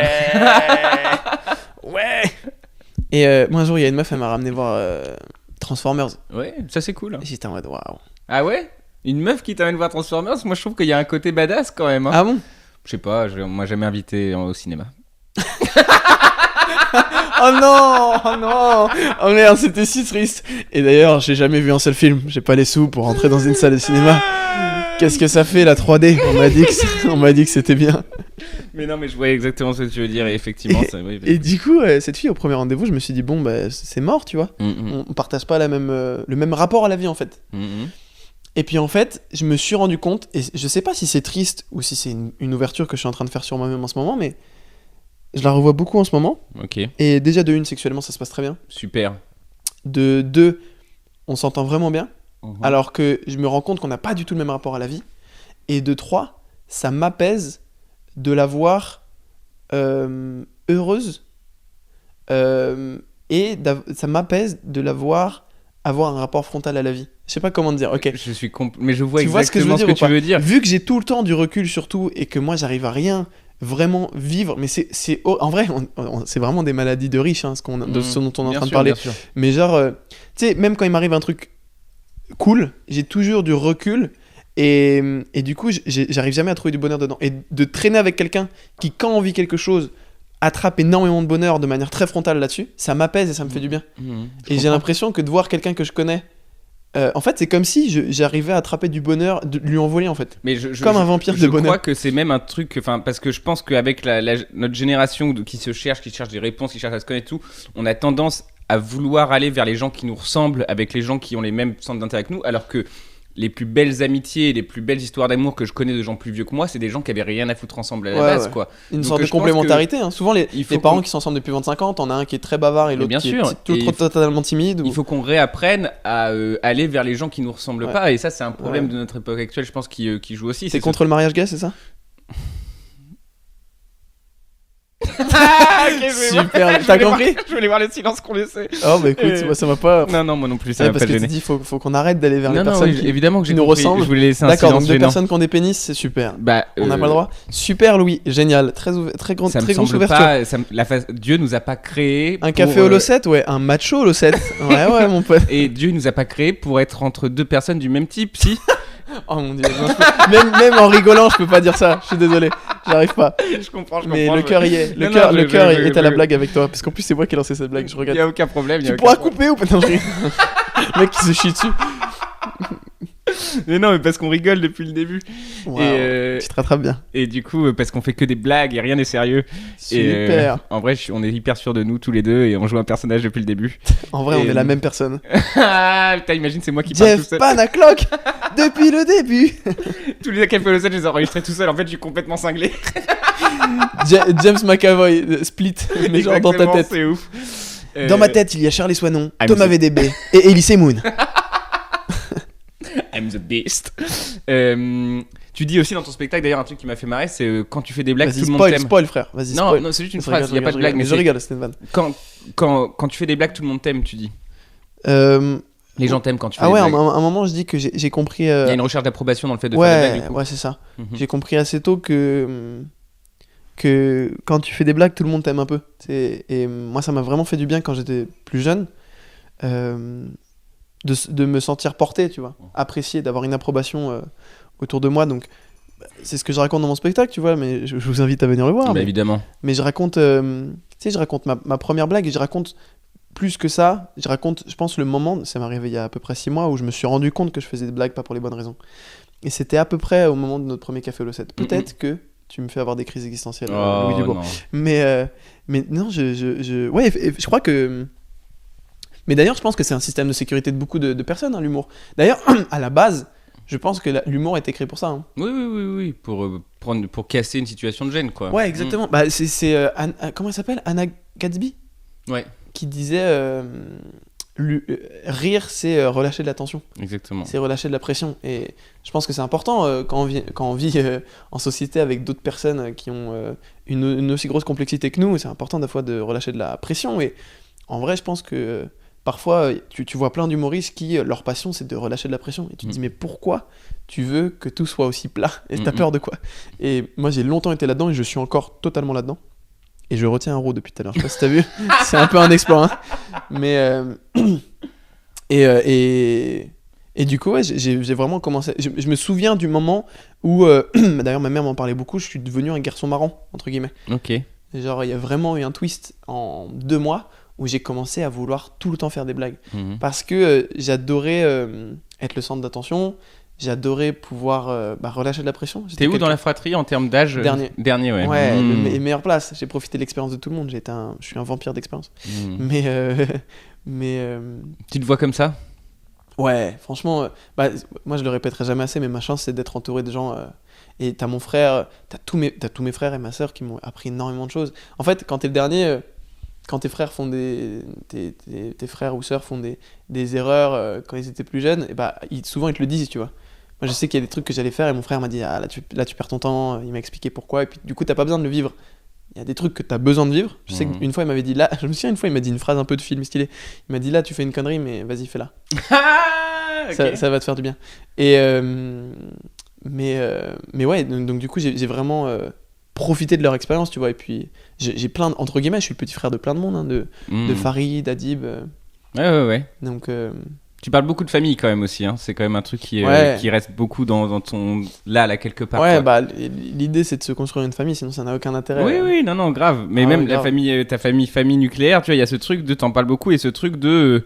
Ouais. Et moi un jour il y a une meuf, elle m'a ramené voir Transformers. Ouais, ça c'est cool. Et j'étais en mode waouh. Ah ouais? Une meuf qui t'amène voir Transformers, moi je trouve qu'il y a un côté badass quand même. Hein. Ah bon? Je sais pas, moi jamais invité au cinéma. Oh non, oh non, oh merde, c'était si triste. Et d'ailleurs, j'ai jamais vu un seul film. J'ai pas les sous pour rentrer dans une salle de cinéma. Qu'est-ce que ça fait la 3D? On m'a dit que c'était bien. Mais non, mais je voyais exactement ce que tu veux dire et effectivement, ça. Oui, Et du coup, cette fille au premier rendez-vous, je me suis dit bon bah c'est mort, tu vois. On partage pas le même rapport à la vie en fait. Et puis en fait, je me suis rendu compte, et je sais pas si c'est triste ou si c'est une ouverture que je suis en train de faire sur moi-même en ce moment, mais je la revois beaucoup en ce moment. Ok, Et déjà de une, sexuellement, ça se passe très bien. super. De deux, on s'entend vraiment bien. Alors que je me rends compte qu'on n'a pas du tout le même rapport à la vie. Et de trois, ça m'apaise de la voir heureuse. Ça m'apaise de la voir avoir un rapport frontal à la vie. Je sais pas comment te dire. Ok. Je suis mais je vois Tu vois ce que je veux exactement dire ou pas tu veux dire. Vu que j'ai tout le temps du recul sur tout et que moi j'arrive à rien vraiment vivre, mais en vrai, c'est vraiment des maladies de riches, hein, de ce dont on est en Bien train de sûr, parler. bien sûr. Mais genre, tu sais, même quand il m'arrive un truc cool, j'ai toujours du recul et du coup, j'arrive jamais à trouver du bonheur dedans. Et de traîner avec quelqu'un qui, quand on vit quelque chose, attrape énormément de bonheur de manière très frontale là-dessus, ça m'apaise et ça me fait du bien. Et j'ai l'impression que de voir quelqu'un que je connais, en fait, c'est comme si j'arrivais à attraper du bonheur, de lui envoler en fait. Mais Comme un vampire de Je bonheur. crois que c'est même un truc, enfin, parce que je pense qu'avec notre génération qui cherche des réponses, qui cherche à se connaître tout, on a tendance à vouloir aller vers les gens qui nous ressemblent avec les gens qui ont les mêmes centres d'intérêt que nous, alors que les plus belles amitiés, les plus belles histoires d'amour que je connais de gens plus vieux que moi, c'est des gens qui avaient rien à foutre ensemble à la base, quoi. Une Donc, sorte de je pense complémentarité. Hein. Souvent, les parents qu'on- qui sont ensemble depuis 25 ans, t'en as un qui est très bavard et l'autre bien qui sûr. est Et totalement timide. Il faut qu'on réapprenne à aller vers les gens qui nous ressemblent Ouais. pas, et ça, c'est un problème Ouais. de notre époque actuelle, je pense, qui joue aussi. C'est contre le mariage gay, c'est ça? Super, t'as compris? Je voulais voir le silence qu'on laissait. Oh bah écoute, moi, ça m'a pas. Non, moi non plus, ça Ouais, m'a parce pas que tu gêné. dis faut qu'on arrête d'aller vers les Non, personnes oui, qui évidemment que j'ai nous compris. ressemblent. Je voulais laisser un D'accord, silence donc deux gênant. personnes qui ont des pénis, c'est super. Bah, On n'a pas le droit. Super Louis, génial, très grande, Ça me très grosse semble ouverture. pas. Dieu nous a pas créé. Un pour, café au Losset, ouais, un macho au Losset. ouais, mon pote. Et Dieu nous a pas créé pour être entre deux personnes du même type, si. Oh mon dieu, non, même en rigolant, je peux pas dire ça. Je suis désolé, j'arrive pas. Je comprends. Mais le cœur y est. Le Non, cœur, non, le je- cœur je- est à la je- blague avec toi, parce qu'en plus c'est moi qui ai lancé cette blague. Je Il regrette. y a aucun problème. Tu pourras couper ou pas? Non, je rigole. Le mec qui se chie dessus. Mais non, mais parce qu'on rigole depuis le début. Wow, Et, tu te rattrapes bien. et du coup, parce qu'on fait que des blagues et rien n'est sérieux. Et, Super. en vrai, on est hyper sûr de nous tous les deux et on joue un personnage depuis le début. En vrai, on et- est la même personne. Ah, putain, imagine, c'est moi qui parle tout Jeff seul. Panaclock depuis le début. Tous les Café Los Angeles, je les ai enregistrés tout seul. En fait, je suis complètement cinglé. James McAvoy, Split, mais genre dans ta Exactement, tête. C'est ouf. Dans ma tête, il y a Charlie Swanon, I'm Thomas the- VDB et Elise Moon. I'm the beast. Tu dis aussi dans ton spectacle, d'ailleurs, un truc qui m'a fait marrer, c'est quand tu fais des blagues, Vas-y, tout le monde spoil, t'aime. spoil, frère. Vas-y, Non, spoil. non, c'est juste une Je rigole, phrase, il n'y a pas de blague, mais je c'est rigole, c'était une vanne. quand tu fais des blagues, tout le monde t'aime, tu dis. Les gens t'aiment quand tu fais Ah des ouais, à blagues. un moment, je dis que j'ai compris. Il y a une recherche d'approbation dans le fait de faire des blagues, Ouais, du coup. ouais, c'est ça. Mhm. J'ai compris assez tôt que quand tu fais des blagues, tout le monde t'aime un peu. Et moi, ça m'a vraiment fait du bien quand j'étais plus jeune de me sentir porté, tu vois, apprécié, d'avoir une approbation autour de moi. Donc, c'est ce que je raconte dans mon spectacle, tu vois, mais je vous invite à venir le voir. Bah, mais évidemment. je raconte, tu sais, je raconte ma première blague et je raconte plus que ça. Je raconte, je pense, le moment, ça m'est arrivé il y a à peu près 6 mois, où je me suis rendu compte que je faisais des blagues pas pour les bonnes raisons. Et c'était à peu près au moment de notre premier Café au Losset. Peut-être que tu me fais avoir des crises existentielles, Louis Dubourg. non. Mais non, ouais, et je crois que. Mais d'ailleurs, je pense que c'est un système de sécurité de beaucoup de personnes, hein, l'humour. D'ailleurs, à la base, je pense que l'humour a été créé pour ça. Hein. Oui, pour casser une situation de gêne, quoi. Ouais, exactement. Bah, c'est comment elle s'appelle, Anna Gatsby, Ouais, qui disait rire, c'est relâcher de la tension, exactement. c'est relâcher de la pression. Et je pense que c'est important quand on vit en société avec d'autres personnes qui ont une aussi grosse complexité que nous. C'est important des fois de relâcher de la pression. Et en vrai, je pense que parfois, tu vois plein d'humoristes qui, leur passion, c'est de relâcher de la pression. Et tu te dis, mais pourquoi tu veux que tout soit aussi plat? Et t'as peur de quoi? Et moi, j'ai longtemps été là-dedans et je suis encore totalement là-dedans. Et je retiens un roux depuis tout à l'heure. Je sais pas si t'as vu. C'est un peu un exploit. Hein. Mais. Et du coup, ouais, j'ai vraiment commencé. Je me souviens du moment où. D'ailleurs, ma mère m'en parlait beaucoup. Je suis devenu un garçon marrant, entre guillemets. Ok. Et genre, il y a vraiment eu un twist en 2 mois où j'ai commencé à vouloir tout le temps faire des blagues. Mhm. Parce que j'adorais être le centre d'attention. J'adorais pouvoir relâcher de la pression. T'es où dans la fratrie en termes d'âge? Dernier, ouais. Ouais, Mhm. meilleure place. J'ai profité de l'expérience de tout le monde. Je suis un vampire d'expérience. Mhm. Mais Tu te vois comme ça? ouais, franchement, moi je le répéterai jamais assez, mais ma chance c'est d'être entouré de gens. Et t'as mon frère, t'as tous mes frères et ma sœur qui m'ont appris énormément de choses. En fait, quand t'es le dernier, quand tes frères font tes frères ou sœurs font des erreurs quand ils étaient plus jeunes, et souvent ils te le disent, tu vois. Moi je sais qu'il y a des trucs que j'allais faire et mon frère m'a dit là tu perds ton temps, il m'a expliqué pourquoi, et puis du coup t'as pas besoin de le vivre. Il y a des trucs que t'as besoin de vivre. Je sais qu'une fois il m'avait dit là, je me souviens une fois il m'a dit une phrase un peu de film stylé. Il m'a dit là tu fais une connerie mais vas-y fais-la. Ok. Ça va te faire du bien. Et mais ouais, donc du coup j'ai vraiment profité de leur expérience, tu vois. Et puis j'ai plein entre guillemets, je suis le petit frère de plein de monde, hein, de Farid, d'Adib. Ouais. Donc Tu parles beaucoup de famille quand même aussi, hein. C'est quand même un truc qui reste beaucoup dans ton... Là, quelque part. ouais, quoi. l'idée c'est de se construire une famille, sinon ça n'a aucun intérêt. Oui, non, grave. Mais même grave. la famille, ta famille nucléaire, tu vois, il y a ce truc de, t'en parles beaucoup, et ce truc de...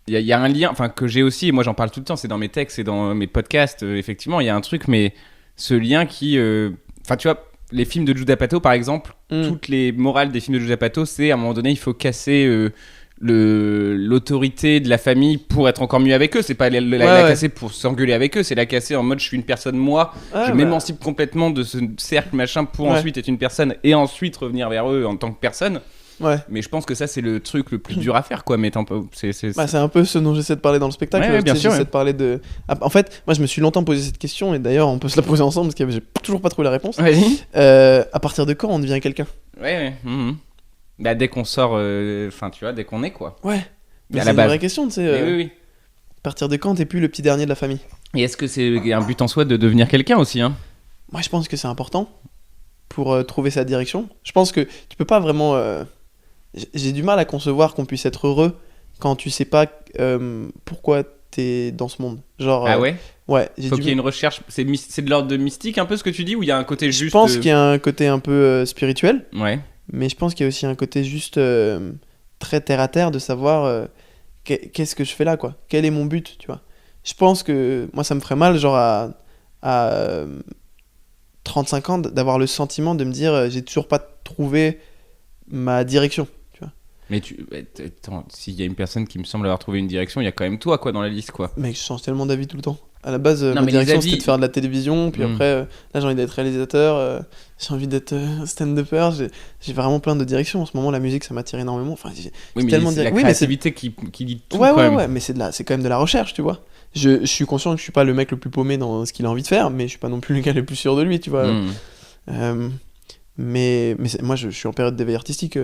Il y a un lien, enfin, que j'ai aussi, et moi j'en parle tout le temps, c'est dans mes textes et dans mes podcasts, effectivement, il y a un truc, mais ce lien qui... Enfin, tu vois, les films de Judd Apatow, par exemple, toutes les morales des films de Judd Apatow, c'est à un moment donné, il faut casser l'autorité de la famille pour être encore mieux avec eux. C'est pas la casser pour s'engueuler avec eux, c'est la casser en mode je suis une personne moi, je m'émancipe complètement de ce cercle machin pour ensuite être une personne et ensuite revenir vers eux en tant que personne. Ouais. Mais je pense que ça c'est le truc le plus dur à faire quoi. Mais c'est un peu ce dont j'essaie de parler dans le spectacle. Ouais, bien sûr. J'essaie de parler de. En fait, moi je me suis longtemps posé cette question et d'ailleurs on peut se la poser ensemble parce que j'ai toujours pas trouvé la réponse. Vas-y. À partir de quand on devient quelqu'un ? Ouais. Bah dès qu'on sort, enfin tu vois, dès qu'on est quoi. Ouais. Mais à c'est la base. Une vraie question, tu sais. Oui. À partir de quand t'es plus le petit dernier de la famille ? Et est-ce que c'est un but en soi de devenir quelqu'un aussi hein ? Moi je pense que c'est important pour trouver sa direction. Je pense que tu peux pas vraiment. J'ai du mal à concevoir qu'on puisse être heureux quand tu sais pas pourquoi t'es dans ce monde. Genre. Ah ouais ? Ouais. Faut qu'il y ait une recherche. C'est de l'ordre de mystique un peu ce que tu dis ou il y a un côté juste. Je pense qu'il y a un côté un peu spirituel. Ouais. Mais je pense qu'il y a aussi un côté juste très terre à terre de savoir qu'est-ce que je fais là quoi. Quel est mon but, tu vois. Je pense que moi ça me ferait mal genre à 35 ans d'avoir le sentiment de me dire j'ai toujours pas trouvé ma direction. Mais attends, s'il y a une personne qui me semble avoir trouvé une direction, il y a quand même toi quoi dans la liste quoi. Mec, je change tellement d'avis tout le temps. À la base, Non, ma mais direction les avis- c'était de faire de la télévision, puis après, là j'ai envie d'être réalisateur, j'ai envie d'être stand-upper, j'ai vraiment plein de directions. En ce moment, la musique ça m'attire énormément. Enfin, Oui, mais tellement c'est la oui, mais c'est- créativité qui lit tout Ouais, quand même. mais c'est quand même de la recherche, tu vois. Je suis conscient que je suis pas le mec le plus paumé dans ce qu'il a envie de faire, mais je suis pas non plus le gars le plus sûr de lui, tu vois. Mais moi je suis en période d'éveil artistique,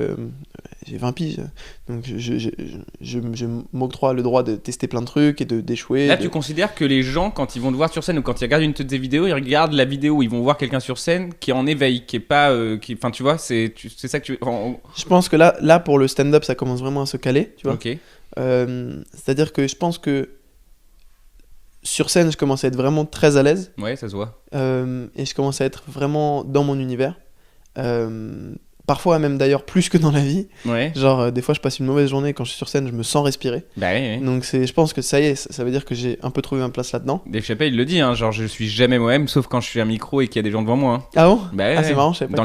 j'ai 20 piges, donc je m'octroie le droit de tester plein de trucs et d'échouer. Là, tu considères que les gens, quand ils vont te voir sur scène ou quand ils regardent une de tes vidéos, ils regardent la vidéo où ils vont voir quelqu'un sur scène qui est en éveil, qui est pas. Enfin, tu vois, c'est ça que tu. Je pense que là, pour le stand-up, ça commence vraiment à se caler, tu vois. Ok. C'est-à-dire que je pense que sur scène, je commence à être vraiment très à l'aise. Ouais, ça se voit. Et je commence à être vraiment dans mon univers. Parfois même d'ailleurs plus que dans la vie. Ouais. Genre des fois je passe une mauvaise journée et quand je suis sur scène je me sens respirer. Bah ouais. Donc je pense que ça y est, ça veut dire que j'ai un peu trouvé ma place là-dedans. Dave Chappelle il le dit, hein, genre je suis jamais moi-même sauf quand je suis à un micro et qu'il y a des gens devant moi. Hein. Ah bon ? Bah ouais, c'est marrant, je savais pas.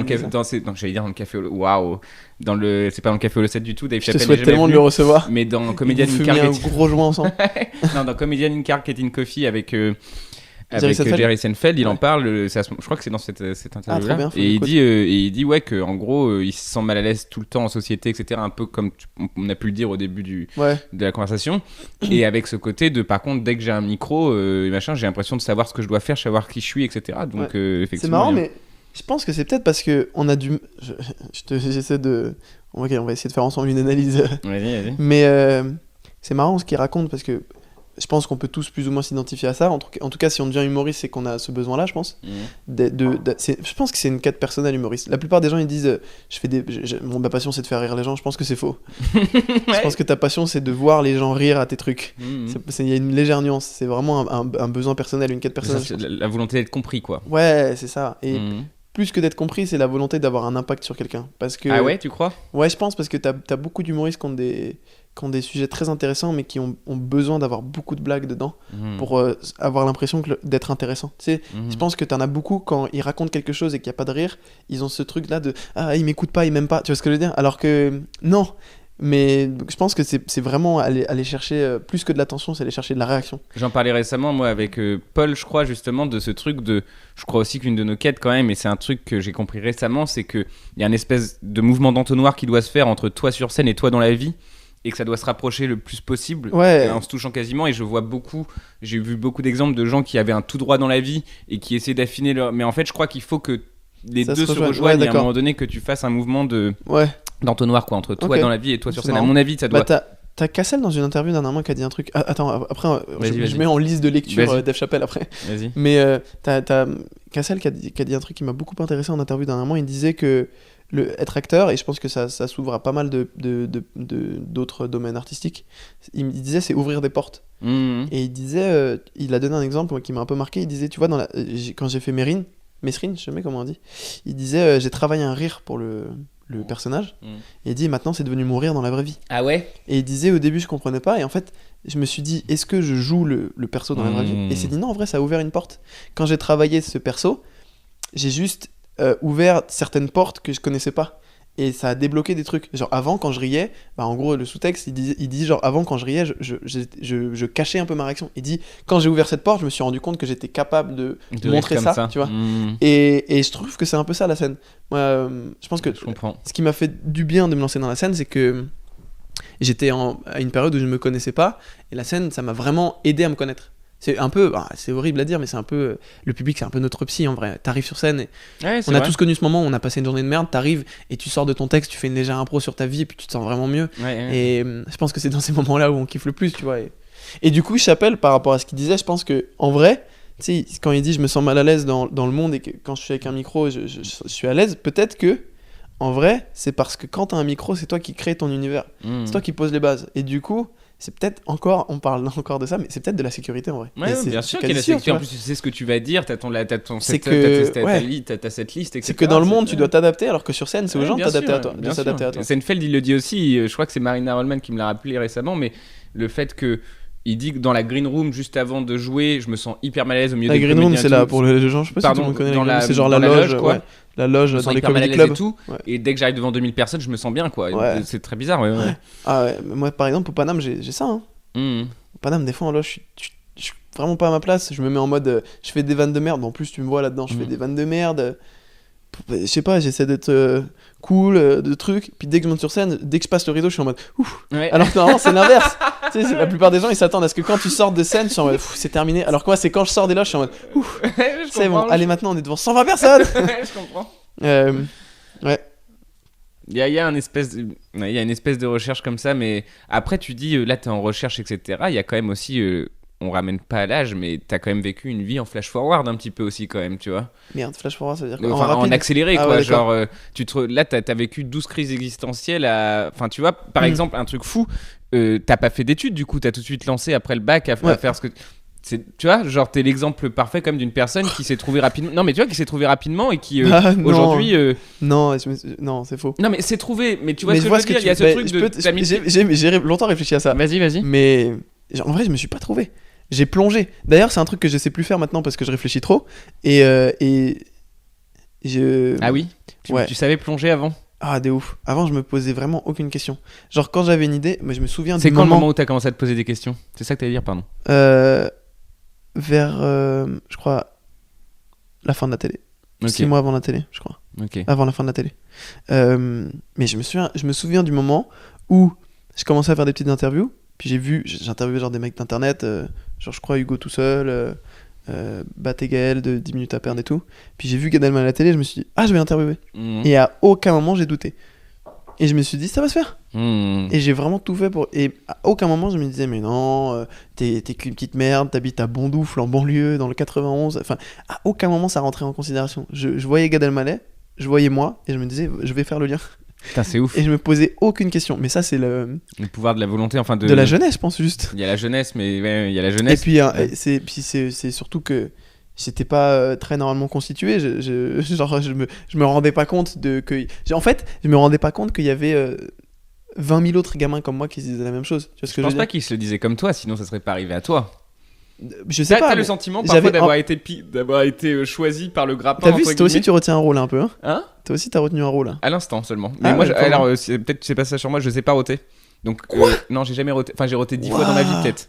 J'allais dire dans le café au... Waouh. C'est pas dans le café au 7 du tout, Dave Je Chappelle. te souhaite tellement de le recevoir. Mais dans Comedian in Car Car un gros joint ensemble. Non, dans Comedian in Car Getting Coffee avec Seinfeld. Jerry Seinfeld, il en Ouais. parle, je crois que c'est dans cette interview-là. bien, faut Et l'écouter. il dit ouais que en gros il se sent mal à l'aise tout le temps en société, etc. Un peu comme on a pu le dire au début de la conversation. Et avec ce côté de par contre dès que j'ai un micro et machin, j'ai l'impression de savoir ce que je dois faire, savoir qui je suis, etc. Donc effectivement. C'est marrant, il y a- mais je pense que c'est peut-être parce que on a dû. J'essaie de. Ok, on va essayer de faire ensemble une analyse. Vas-y. Mais c'est marrant ce qu'il raconte parce que je pense qu'on peut tous plus ou moins s'identifier à ça. En tout cas, si on devient humoriste, c'est qu'on a ce besoin-là, je pense. Je pense que c'est une quête personnelle humoriste. La plupart des gens ils disent ma passion c'est de faire rire les gens. Je pense que c'est faux. Je pense que ta passion c'est de voir les gens rire à tes trucs. Il y a une légère nuance. C'est vraiment un besoin personnel, une quête personnelle. Ça, c'est la volonté d'être compris quoi. Ouais, c'est ça. Et plus que d'être compris, c'est la volonté d'avoir un impact sur quelqu'un. Parce que, Ah ouais, tu crois ? Ouais, je pense parce que t'as beaucoup d'humoristes qui ont des sujets très intéressants, mais qui ont besoin d'avoir beaucoup de blagues dedans pour avoir l'impression d'être intéressant. Tu sais, je pense que t'en as beaucoup quand ils racontent quelque chose et qu'il n'y a pas de rire, ils ont ce truc-là de « Ah, il m'écoute pas, il m'aime pas », tu vois ce que je veux dire ? Alors que non, mais je pense que c'est vraiment aller chercher, plus que de l'attention, c'est aller chercher de la réaction. J'en parlais récemment, moi, avec Paul, je crois, justement, de ce truc de... Je crois aussi qu'une de nos quêtes, quand même, et c'est un truc que j'ai compris récemment, c'est qu'il y a une espèce de mouvement d'entonnoir qui doit se faire entre toi sur scène et toi dans la vie, et que ça doit se rapprocher le plus possible, en se touchant quasiment, et j'ai vu beaucoup d'exemples de gens qui avaient un tout droit dans la vie, et qui essaient d'affiner leur... Mais en fait, je crois qu'il faut que les deux se rejoignent, et à un moment donné, que tu fasses un mouvement d'entonnoir, quoi, entre toi dans la vie et toi sur scène. À mon avis, ça doit... T'as Cassel dans une interview dernièrement qui a dit un truc. Attends, après, vas-y. je mets en liste de lecture Dave Chappelle après. Vas-y. Mais t'as Cassel qui a dit un truc qui m'a beaucoup intéressé en interview dernièrement. Il disait que être acteur, et je pense que ça s'ouvre à pas mal d'autres domaines artistiques, il disait c'est ouvrir des portes. Et il disait, il a donné un exemple qui m'a un peu marqué. Il disait, tu vois, quand j'ai fait Mesrine, je sais jamais comment on dit, il disait j'ai travaillé un rire pour le personnage, et il dit maintenant c'est devenu mon rire dans la vraie vie. Ah ouais ? Et il disait au début je comprenais pas, et en fait je me suis dit est-ce que je joue le perso dans la vraie vie ? Et il s'est dit non, en vrai ça a ouvert une porte. Quand j'ai travaillé ce perso, j'ai juste ouvert certaines portes que je connaissais pas, Et ça a débloqué des trucs. Genre avant, quand je riais, bah, en gros, le sous-texte, il dit genre avant, quand je riais, je cachais un peu ma réaction. Il dit, quand j'ai ouvert cette porte, je me suis rendu compte que j'étais capable de montrer rire comme ça, tu vois. Mmh. Et je trouve que c'est un peu ça la scène. Moi, je pense que Je comprends. ce qui m'a fait du bien de me lancer dans la scène, c'est que j'étais à une période où je ne me connaissais pas. Et la scène, ça m'a vraiment aidé à me connaître. C'est un peu, c'est horrible à dire, mais c'est un peu, le public, c'est un peu notre psy en vrai. T'arrives sur scène et Ouais, c'est on a vrai. tous connu ce moment où on a passé une journée de merde, t'arrives et tu sors de ton texte, tu fais une légère impro sur ta vie et puis tu te sens vraiment mieux. Ouais. Et je pense que c'est dans ces moments-là où on kiffe le plus, tu vois. Et du coup, Chappelle, par rapport à ce qu'il disait, je pense que en vrai, tu sais, quand il dit je me sens mal à l'aise dans le monde et que quand je suis avec un micro, je suis à l'aise, peut-être que en vrai, c'est parce que quand t'as un micro, c'est toi qui crée ton univers. Mmh. C'est toi qui poses les bases. Et du coup, c'est peut-être encore, on parle encore de ça, mais c'est peut-être de la sécurité en vrai. Ouais, Et c'est- bien c'est sûr quasi qu'il y a la sûr, sécurité. En tu plus, tu sais ce que tu vas dire, t'as ton C'est setup, que- t'as cette liste, etc. C'est que dans le monde, tu dois t'adapter, alors que sur scène, c'est aux Ouais, gens de bien t'adapter sûr, à toi, de bien s'adapter sûr. à toi. Seinfeld, il le dit aussi, je crois que c'est Marina Rollman qui me l'a rappelé récemment, mais le fait que il dit que dans la green room, juste avant de jouer, je me sens hyper mal à l'aise au milieu La des green room, comédiens c'est et là tout. pour les gens, je sais pas si tout Pardon, le monde connaît dans la green room, la- c'est genre dans la la loge, loge, quoi. ouais. La loge Je me dans sens les hyper mal à comedy l'aise clubs. et tout. Ouais. Et dès que j'arrive devant 2000 personnes, je me sens bien, quoi. Ouais. C'est très bizarre, ouais. Ah ouais, moi par exemple, au Paname, j'ai ça. Hein. Mmh. Au Paname, des fois, en loge, je suis vraiment pas à ma place. Je me mets en mode, je fais des vannes de merde. En plus, tu me vois là-dedans, je fais des vannes de merde. Je sais pas, j'essaie d'être cool, de trucs. Puis dès que je monte sur scène, dès que je passe le rideau, je suis en mode ouf. Ouais. Alors que normalement, c'est l'inverse. Tu sais, la plupart des gens, ils s'attendent à ce que quand tu sortes de scène, je suis en mode c'est terminé. Alors que moi, c'est quand je sors des loges, je suis en mode ouf. Je C'est bon, comprends, allez, maintenant, on est devant 120 personnes. je comprends. Ouais. Il y a une espèce de recherche comme ça, mais après tu dis là t'es en recherche, etc. Il y a quand même aussi, on ramène pas à l'âge, mais t'as quand même vécu une vie en flash forward un petit peu aussi quand même, tu vois. Merde, flash forward, ça veut dire quoi? Enfin, en rapide accéléré Ah quoi, ouais, d'accord. genre là t'as vécu 12 crises existentielles enfin tu vois, par Mm. exemple un truc fou, t'as pas fait d'études du coup, t'as tout de suite lancé après le bac à Ouais. faire ce que... Tu vois, genre t'es l'exemple parfait comme d'une personne qui s'est trouvée rapidement. Non mais tu vois, qui s'est trouvée rapidement et qui Ah, non. aujourd'hui... Non, non, c'est faux. Non mais c'est trouvé, mais tu vois Mais ce je que je vois veux dire, il y a ce truc de... t'as mis- j'ai longtemps réfléchi à ça. Vas-y. Mais en vrai, je me suis pas trouvé. J'ai plongé. D'ailleurs, c'est un truc que je sais plus faire maintenant parce que je réfléchis trop. Et je. Ah oui, Ouais. tu savais plonger avant. Ah, de ouf. Avant, je me posais vraiment aucune question. Genre, quand j'avais une idée, moi, je me souviens C'est du quand le moment où t'as commencé à te poser des questions? C'est ça que t'allais dire, pardon. vers, je crois, la fin de la télé. Ok. 6 mois avant la télé, je crois. Ok. Avant la fin de la télé. Mais je me souviens du moment où je commençais à faire des petites interviews. Puis j'interviewais genre des mecs d'internet, genre je crois Hugo tout seul, Bat et Gaël de 10 minutes à perdre et tout. Puis j'ai vu Gad Elmaleh à la télé, je me suis dit, ah, je vais l'interviewer. Mmh. Et à aucun moment j'ai douté. Et je me suis dit, ça va se faire. Mmh. Et j'ai vraiment tout fait pour. Et à aucun moment je me disais, mais non, t'es qu'une petite merde, t'habites à Bondoufle en banlieue, dans le 91. Enfin, à aucun moment ça rentrait en considération. Je voyais Gad Elmaleh, je voyais moi, et je me disais, je vais faire le lien. Putain, c'est ouf. Et je me posais aucune question. Mais ça, c'est Le pouvoir de la volonté, enfin de la jeunesse, je pense, juste. Il y a la jeunesse, mais ouais, il y a la Et jeunesse. puis, Ouais. c'est surtout que j'étais pas très normalement constitué. Genre, je me rendais pas compte en fait, je me rendais pas compte qu'il y avait 20 000 autres gamins comme moi qui se disaient la même chose. Tu vois ce Je que je pense veux pas dire? qu'ils se le disaient comme toi, sinon ça serait pas arrivé à toi. Je sais T'as pas. le mais- sentiment j'avais parfois d'avoir été choisi par le grappin. T'as vu, entre toi aussi guillemets. tu retiens un rôle un peu. Hein Hein? Toi aussi t'as retenu un rôle. Hein. À l'instant seulement. Mais Ah moi, ouais, comment alors, peut-être c'est pas ça sur moi, je sais pas roter. Donc, non, j'ai jamais roté. Enfin, j'ai roté 10 fois dans ma vie, Waouh. peut-être.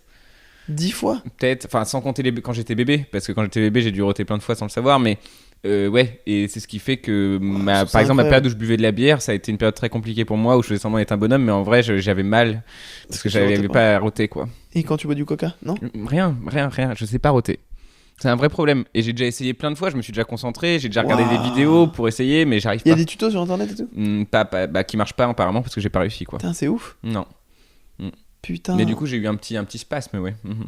10 fois. Peut-être, enfin, sans compter quand j'étais bébé. Parce que quand j'étais bébé, j'ai dû roter plein de fois sans le savoir. Mais ouais, et c'est ce qui fait que, je trouve par ça exemple, ma incroyable. période où je buvais de la bière, ça a été une période très compliquée pour moi où je faisais semblant d'être un bonhomme. Mais en vrai, j'avais mal. Parce que Tu rotais j'avais pas. pas à roter, quoi. Et quand tu bois du coca, non? Rien. Je sais pas roter. C'est un vrai problème. Et j'ai déjà essayé plein de fois. Je me suis déjà concentré. J'ai déjà regardé des Waouh. vidéos pour essayer, mais j'arrive Il y a pas. des tutos sur internet et tout? Qui marchent pas apparemment parce que j'ai pas réussi, quoi. Putain, c'est ouf. Non. Putain. Mais du coup, j'ai eu un petit spasme, ouais. Mhm.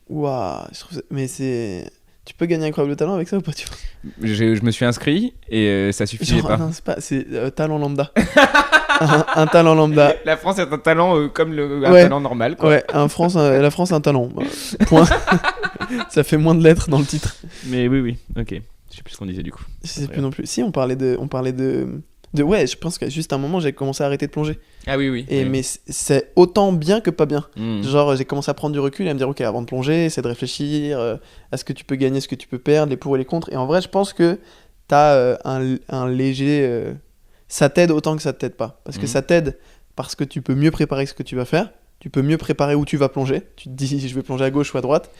Waouh, je trouve ça... Mais c'est. Tu peux gagner Incroyable Talent avec ça ou pas, tu vois? Je me suis inscrit et ça suffisait Genre, pas. non, c'est pas. C'est talent lambda. un talent lambda. La France est un talent comme un Ouais. talent normal, quoi. Ouais, la France a un talent. Bah, point. Ça fait moins de lettres dans le titre. Mais oui, ok. Je sais plus ce qu'on disait du coup. Je sais plus non plus. Si, on parlait de. Ouais, je pense qu'à juste un moment, j'ai commencé à arrêter de plonger. Ah oui. Et, oui. mais c'est autant bien que pas bien. Mm. Genre, j'ai commencé à prendre du recul et à me dire, ok, avant de plonger, c'est de réfléchir à ce que tu peux gagner, ce que tu peux perdre, les pour et les contre. Et en vrai, je pense que t'as un léger. ça t'aide autant que ça t'aide pas. Parce que Mhm. ça t'aide parce que tu peux mieux préparer ce que tu vas faire, tu peux mieux préparer où tu vas plonger. Tu te dis, je vais plonger à gauche ou à droite.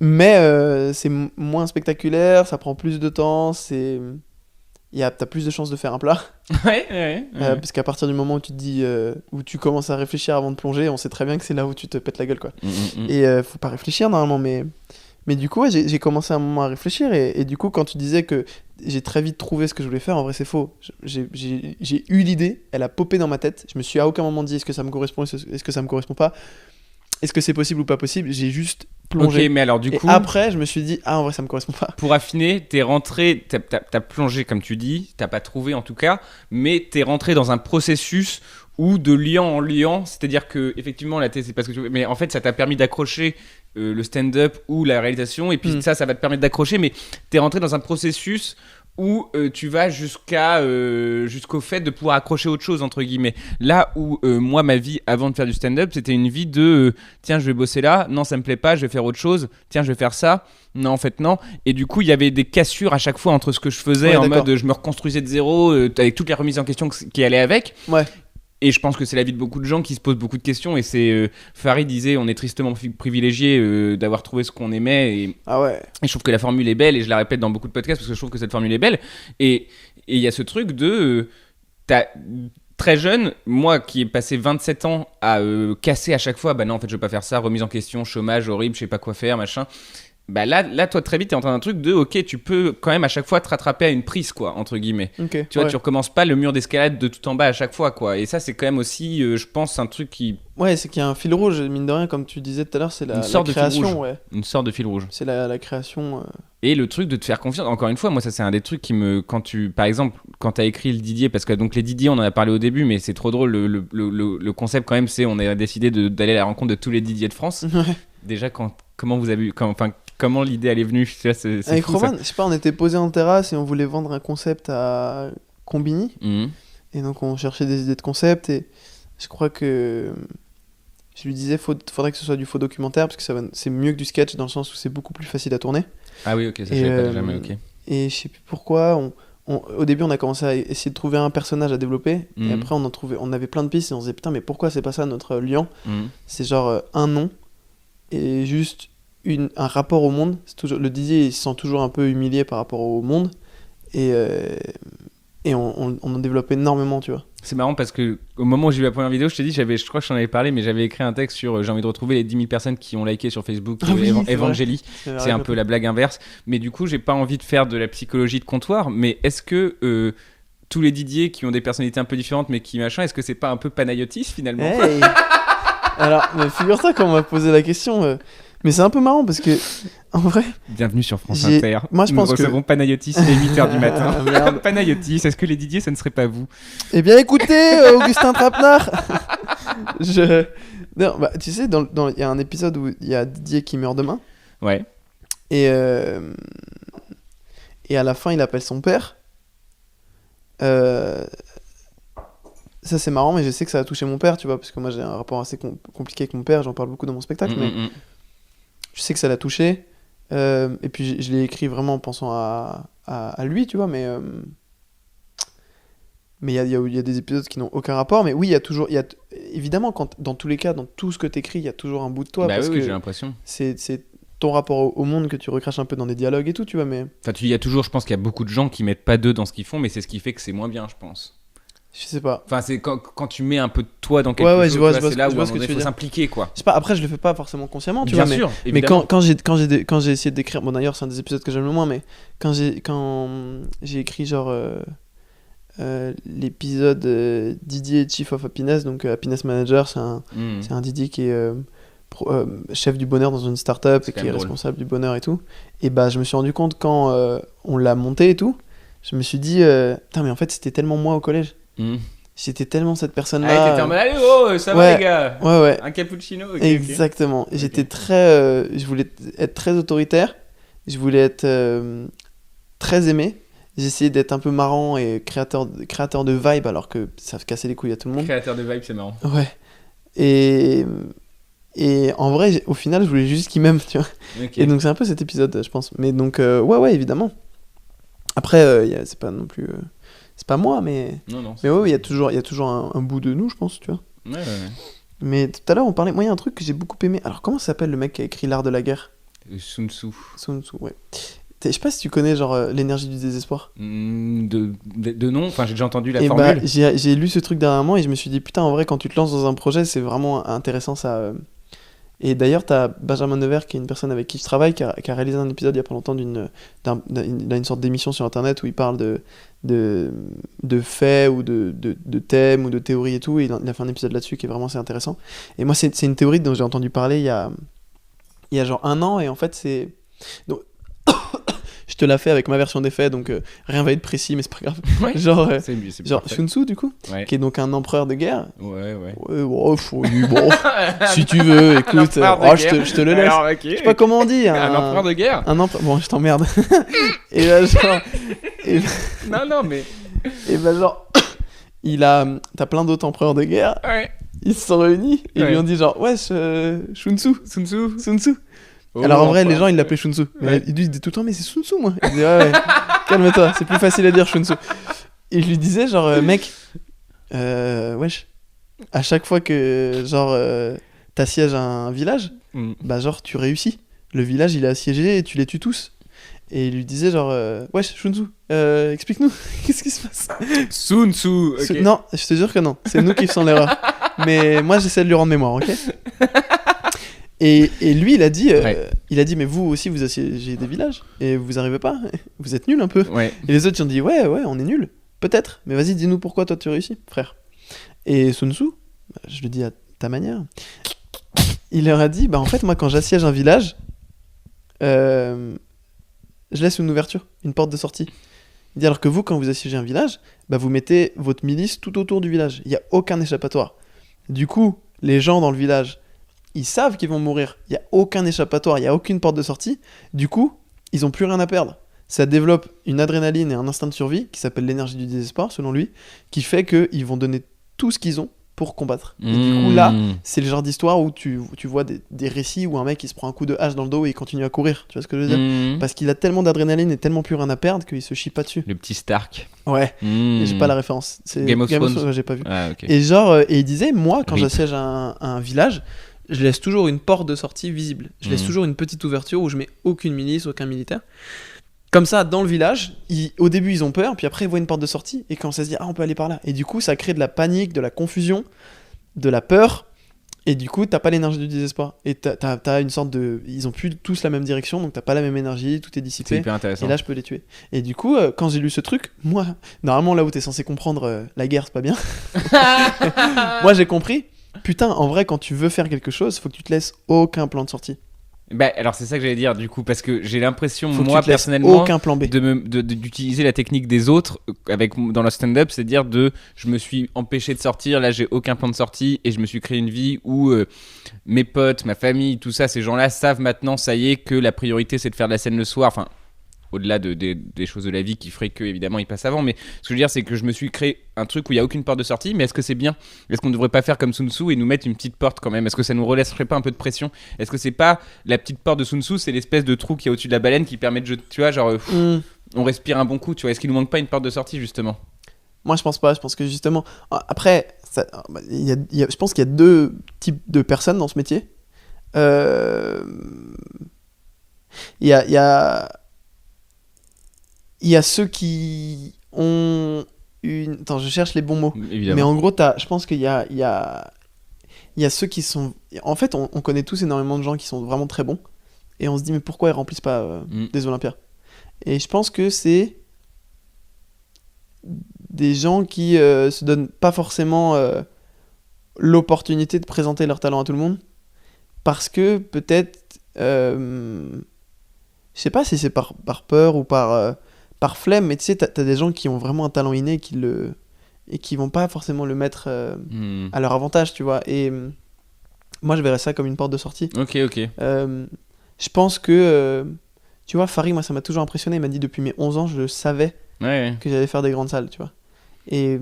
Mais c'est moins spectaculaire, ça prend plus de temps, t'as plus de chances de faire un plat. Ouais. Parce qu'à partir du moment où tu te dis, où tu commences à réfléchir avant de plonger, on sait très bien que c'est là où tu te pètes la gueule, quoi. Et faut pas réfléchir normalement, mais du coup, ouais, j'ai commencé un moment à réfléchir, et du coup, quand tu disais que j'ai très vite trouvé ce que je voulais faire, en vrai, c'est faux. J'ai eu l'idée, elle a popé dans ma tête, je me suis à aucun moment dit est-ce que ça me correspond, est-ce que ça me correspond pas, est-ce que c'est possible ou pas possible, j'ai juste plongé. Ok, mais alors du Et coup, après, je me suis dit, en vrai, ça me correspond pas. pour affiner, t'es rentré, t'as plongé comme tu dis, t'as pas trouvé en tout cas, mais t'es rentré dans un processus où de liant en liant, c'est-à-dire que effectivement la thèse c'est parce que mais en fait ça t'a permis d'accrocher le stand-up ou la réalisation, et puis ça va te permettre d'accrocher, mais t'es rentré dans un processus où tu vas jusqu'au fait de pouvoir accrocher autre chose entre guillemets. Là où moi ma vie avant de faire du stand-up c'était une vie de tiens je vais bosser là, non ça me plaît pas, je vais faire autre chose, tiens je vais faire ça, non en fait non, et du coup il y avait des cassures à chaque fois entre ce que je faisais, Ouais, en d'accord. mode je me reconstruisais de zéro avec toutes les remises en question qui allaient avec. Ouais. Et je pense que c'est la vie de beaucoup de gens qui se posent beaucoup de questions, et c'est Farid disait on est tristement privilégié d'avoir trouvé ce qu'on aimait, et Ah ouais. je trouve que la formule est belle, et je la répète dans beaucoup de podcasts parce que je trouve que cette formule est belle. Et il y a ce truc de t'as très jeune, moi qui ai passé 27 ans à casser à chaque fois, bah non en fait je vais pas faire ça, remise en question, chômage horrible, je sais pas quoi faire, machin. Bah là toi très vite t'es en train d'un truc de ok tu peux quand même à chaque fois te rattraper à une prise quoi entre guillemets. Ok. Tu vois, ouais. tu recommences pas le mur d'escalade de tout en bas à chaque fois, quoi. Et ça, c'est quand même aussi, je pense, un truc qui. Ouais, c'est qu'il y a un fil rouge, mine de rien, comme tu disais tout à l'heure, c'est Une la sorte de fil rouge. création, ouais. Une sorte de fil rouge. C'est la création. Et le truc de te faire confiance, encore une fois, moi, ça, c'est un des trucs qui me. Quand tu. Par exemple, quand t'as écrit le Didier, parce que donc les Didier, on en a parlé au début, mais c'est trop drôle. Le concept, quand même, c'est on a décidé d'aller à la rencontre de tous les Didier de France. Ouais. Déjà, comment vous avez eu. Comment l'idée elle est venue, tu vois, c'est Avec fou, Roman, je sais pas, on était posé en terrasse et on voulait vendre un concept à Combini. ça. Mhm. Et donc on cherchait des idées de concept, et je crois que je lui disais faudrait que ce soit du faux documentaire parce que c'est mieux que du sketch dans le sens où c'est beaucoup plus facile à tourner. Ah oui, ok, ça, je Et, savais pas jamais, ok. Et je sais plus pourquoi, au début on a commencé à essayer de trouver un personnage à développer, et Mhm. après on avait plein de pistes et on se disait putain mais pourquoi c'est pas ça notre liant. Mhm. C'est genre un nom et juste un rapport au monde. C'est toujours, le Didier il se sent toujours un peu humilié par rapport au monde, et on en développe énormément, tu vois. C'est marrant parce que au moment où j'ai vu la première vidéo, je t'ai dit, je crois que je t'en avais parlé, mais j'avais écrit un texte sur j'ai envie de retrouver les 10 000 personnes qui ont liké sur Facebook Ah oui, c'est vrai. Evangélie. C'est un peu la blague inverse. Mais du coup, j'ai pas envie de faire de la psychologie de comptoir. Mais est-ce que tous les Didier qui ont des personnalités un peu différentes, mais qui machin, est-ce que c'est pas un peu Panayotis finalement? Hey. Alors, mais figure-toi quand on m'a posé la question, mais c'est un peu marrant parce que, en vrai, Bienvenue sur France J'ai- Inter. moi, je Nous pense que- recevons Panayotis dès 8h du matin. Ah, merde. Panayotis, est-ce que les Didier, ça ne serait pas vous? eh bien écoutez, Augustin Trapenard, non, bah, tu sais, il y a un épisode où il y a Didier qui meurt demain, Ouais. et à la fin il appelle son père. Ça c'est marrant, mais je sais que ça a touché mon père, tu vois, parce que moi j'ai un rapport assez compliqué avec mon père, j'en parle beaucoup dans mon spectacle, mais je sais que ça l'a touché, et puis je l'ai écrit vraiment en pensant à lui, tu vois, mais il y a des épisodes qui n'ont aucun rapport, mais oui, évidemment, dans tous les cas, dans tout ce que t'écris, il y a toujours un bout de toi, Bah parce oui, que j'ai l'impression. c'est ton rapport au monde que tu recraches un peu dans des dialogues et tout, tu vois, mais Enfin, il y a toujours, je pense qu'il y a beaucoup de gens qui mettent pas d'eux dans ce qu'ils font, mais c'est ce qui fait que c'est moins bien, je pense. je sais pas. Enfin, c'est quand tu mets un peu de toi dans quelque Ouais, chose, je vois tu vois, c'est là je où vois à un ce que moment donné, tu veux faut dire. s'impliquer, quoi. Je sais pas, après je le fais pas forcément consciemment, tu Bien vois, sûr, mais évidemment. quand j'ai essayé d'écrire, bon d'ailleurs c'est un des épisodes que j'aime le moins, mais quand j'ai écrit genre l'épisode Didier Chief of Happiness, donc Happiness Manager, c'est un Didier qui est chef du bonheur dans une start-up C'est et quand qui est même drôle. responsable du bonheur et tout. Et bah je me suis rendu compte quand on l'a monté et tout, je me suis dit putain mais en fait c'était tellement moi au collège. J'étais tellement cette personne-là. Ah, t'étais en mode, allez, oh, ça va Ouais. les gars. Ouais. Un cappuccino, ok, ok. Exactement. Et j'étais je voulais être très autoritaire. Je voulais être très aimé. J'essayais d'être un peu marrant et créateur de vibe, alors que ça cassait les couilles à tout le monde. Créateur de vibes, c'est marrant. Ouais. Et en vrai, au final, je voulais juste qu'ils m'aiment, tu vois. Ok. Et donc c'est un peu cet épisode, je pense. Mais donc ouais, évidemment. Après, c'est pas non plus. c'est pas moi, mais Non. mais ouais, il y a toujours un bout de nous, je pense, tu vois. Ouais. Mais tout à l'heure, on parlait. Moi, il y a un truc que j'ai beaucoup aimé. Alors, comment ça s'appelle le mec qui a écrit L'Art de la guerre? Sun Tzu. Sun Tzu, ouais. Je sais pas si tu connais, genre, l'énergie du désespoir. De nom, enfin j'ai déjà entendu la Et formule. bah, j'ai lu ce truc dernièrement et je me suis dit, putain, en vrai, quand tu te lances dans un projet, c'est vraiment intéressant ça. Et d'ailleurs, t'as Benjamin Nevers, qui est une personne avec qui je travaille, qui a réalisé un épisode il y a pas longtemps il a une sorte d'émission sur internet où il parle de faits ou de thèmes ou de théories et tout. Et il a fait un épisode là-dessus qui est vraiment assez intéressant. Et moi, c'est une théorie dont j'ai entendu parler il y a genre 1 an. Et en fait, c'est. Donc, je te la fais avec ma version des faits, donc rien va être précis, mais c'est pas grave. Ouais. Genre, C'est genre parfait. Sun Tzu, du coup, Ouais. qui est donc un empereur de guerre. Ouais. Bon, si tu veux, écoute, je te le laisse. Alors, ok. Je sais pas comment on dit. Un empereur de guerre. Bon, je t'emmerde. Et là, genre. Non, mais. Et bah, genre. T'as plein d'autres empereurs de guerre. Ouais. Ils se sont réunis. Et Ouais. lui ont dit, genre, ouais, Sun Tzu. Sun Tzu. Sun Tzu. Oh, Alors en vrai, les enfin. gens ils l'appelaient Shun Tzu. Mais Ouais. il lui disait tout le temps, mais c'est Sun Tzu, moi. Il disait, ouais, calme-toi, c'est plus facile à dire Shun Tzu. Et je lui disais, genre, mec, wesh, à chaque fois que, genre, t'assièges un village, bah, genre, tu réussis. Le village il est assiégé et tu les tues tous. Et il lui disait, genre, wesh, Shun Tzu, explique-nous, qu'est-ce qui se passe? Sun Tzu. Ok. Non, je te jure que non, c'est nous qui faisons l'erreur. Mais moi j'essaie de lui rendre mémoire, ok? Et lui, il a dit, Ouais. mais vous aussi, vous assiégez des villages et vous arrivez pas, vous êtes nuls un peu. Ouais. Et les autres, ils ont dit, ouais, on est nuls, peut-être, mais vas-y, dis-nous pourquoi toi tu réussis, frère. Et Sun Tzu, bah, je le dis à ta manière, il leur a dit, bah en fait, moi, quand j'assiège un village, je laisse une ouverture, une porte de sortie. Il dit, alors que vous, quand vous assiégez un village, bah vous mettez votre milice tout autour du village, il n'y a aucun échappatoire. Du coup, les gens dans le village, ils savent qu'ils vont mourir. Il n'y a aucun échappatoire, il n'y a aucune porte de sortie. Du coup, ils n'ont plus rien à perdre. Ça développe une adrénaline et un instinct de survie qui s'appelle l'énergie du désespoir, selon lui, qui fait qu'ils vont donner tout ce qu'ils ont pour combattre. Et du coup, là, c'est le genre d'histoire où tu vois des récits où un mec il se prend un coup de hache dans le dos et il continue à courir. Tu vois ce que je veux dire? Parce qu'il a tellement d'adrénaline et tellement plus rien à perdre qu'il se chie pas dessus. Le petit Stark. Ouais, et j'ai pas la référence. C'est Game of Thrones. ouais, j'ai pas vu. Ah, ok. Et genre, et il disait, moi, quand Rip. j'assiège un village, je laisse toujours une porte de sortie visible. Je laisse toujours une petite ouverture où je mets aucune milice, aucun militaire. Comme ça, dans le village, au début, ils ont peur, puis après, ils voient une porte de sortie et commencent à se dire, ah, on peut aller par là. Et du coup, ça crée de la panique, de la confusion, de la peur. Et du coup, t'as pas l'énergie du désespoir. Et t'as une sorte de. Ils ont plus tous la même direction, donc t'as pas la même énergie, tout est C'est dissipé. hyper intéressant. Et là, je peux les tuer. Et du coup, quand j'ai lu ce truc, moi, normalement, là où t'es censé comprendre la guerre, c'est pas bien. Moi, j'ai compris. Putain, en vrai, quand tu veux faire quelque chose, faut que tu te laisses aucun plan de sortie. Bah, alors c'est ça que j'allais dire du coup, parce que j'ai l'impression, Faut que moi tu te laisses personnellement, aucun plan B. d'utiliser la technique des autres dans le stand-up, c'est-à-dire je me suis empêché de sortir, là j'ai aucun plan de sortie et je me suis créé une vie où mes potes, ma famille, tout ça, ces gens-là savent maintenant, ça y est, que la priorité c'est de faire de la scène le soir, enfin au-delà des choses de la vie qui feraient que évidemment ils passent avant, mais ce que je veux dire c'est que je me suis créé un truc où il n'y a aucune porte de sortie, mais est-ce que c'est bien? Est-ce qu'on ne devrait pas faire comme Sun Tzu et nous mettre une petite porte quand même? Est-ce que ça nous relâcherait pas un peu de pression? Est-ce que c'est pas la petite porte de Sun Tzu, c'est l'espèce de trou qu'il y a au-dessus de la baleine qui permet de, tu vois, genre on respire un bon coup, tu vois? Est-ce qu'il nous manque pas une porte de sortie justement? Moi, je pense pas. Je pense que justement. Après, je pense qu'il y a deux types de personnes dans ce métier. Il y a ceux qui ont une. Attends, je cherche les bons mots. Évidemment. Mais en gros, je pense qu'il y a ceux qui sont. En fait, on connaît tous énormément de gens qui sont vraiment très bons. Et on se dit, mais pourquoi ils remplissent pas des Olympiades? Et je pense que c'est des gens qui se donnent pas forcément l'opportunité de présenter leur talent à tout le monde. Parce que peut-être. Je sais pas si c'est par peur ou par flemme, mais tu sais, t'as des gens qui ont vraiment un talent inné et qui vont pas forcément le mettre à leur avantage, tu vois. Et moi, je verrais ça comme une porte de sortie. Ok. Je pense que, tu vois, Farid, moi, ça m'a toujours impressionné. Il m'a dit depuis mes 11 ans, je savais Ouais. que j'allais faire des grandes salles, tu vois. Et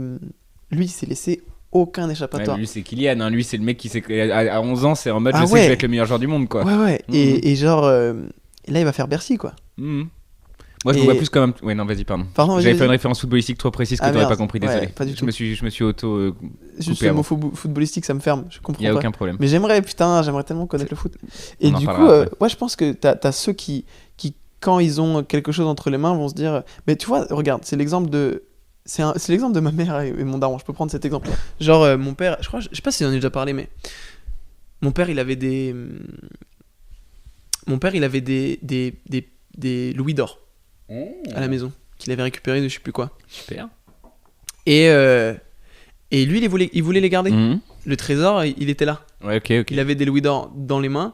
lui, il s'est laissé aucun Ouais, échappatoire. mais lui c'est Kylian, hein. Lui c'est le mec qui à 11 ans c'est en mode Ah je sais que ouais. je vais être le meilleur joueur du monde quoi. Ouais. Et genre, et là, il va faire Bercy, quoi. Moi Moi, je Et- me vois plus comme un. Ouais, non, vas-y, pardon. Pardon, vas-y, J'avais fait vas-y. une référence footballistique trop précise que Ah, t'aurais merde. pas compris, Ouais, désolé. pas du je tout. me suis auto. Juste coupé le mot avant. footballistique, ça me ferme. Je comprends Il y a pas. aucun problème. Mais j'aimerais tellement connaître le foot. Et On en du coup, parlera après. ouais, je pense que t'as ceux qui, quand ils ont quelque chose entre les mains, vont se dire. Mais tu vois, regarde, c'est l'exemple de. C'est l'exemple de ma mère et mon daron. Je peux prendre cet exemple. Genre, mon père, je sais pas si j'en ai déjà parlé, mais mon père, il avait des. Mon père, il avait des louis d'or à la maison qu'il avait récupéré de je sais plus quoi. Super. Et lui, il voulait les garder. Mhm. Le trésor, il était là. Ouais, ok. Il avait des louis d'or dans les mains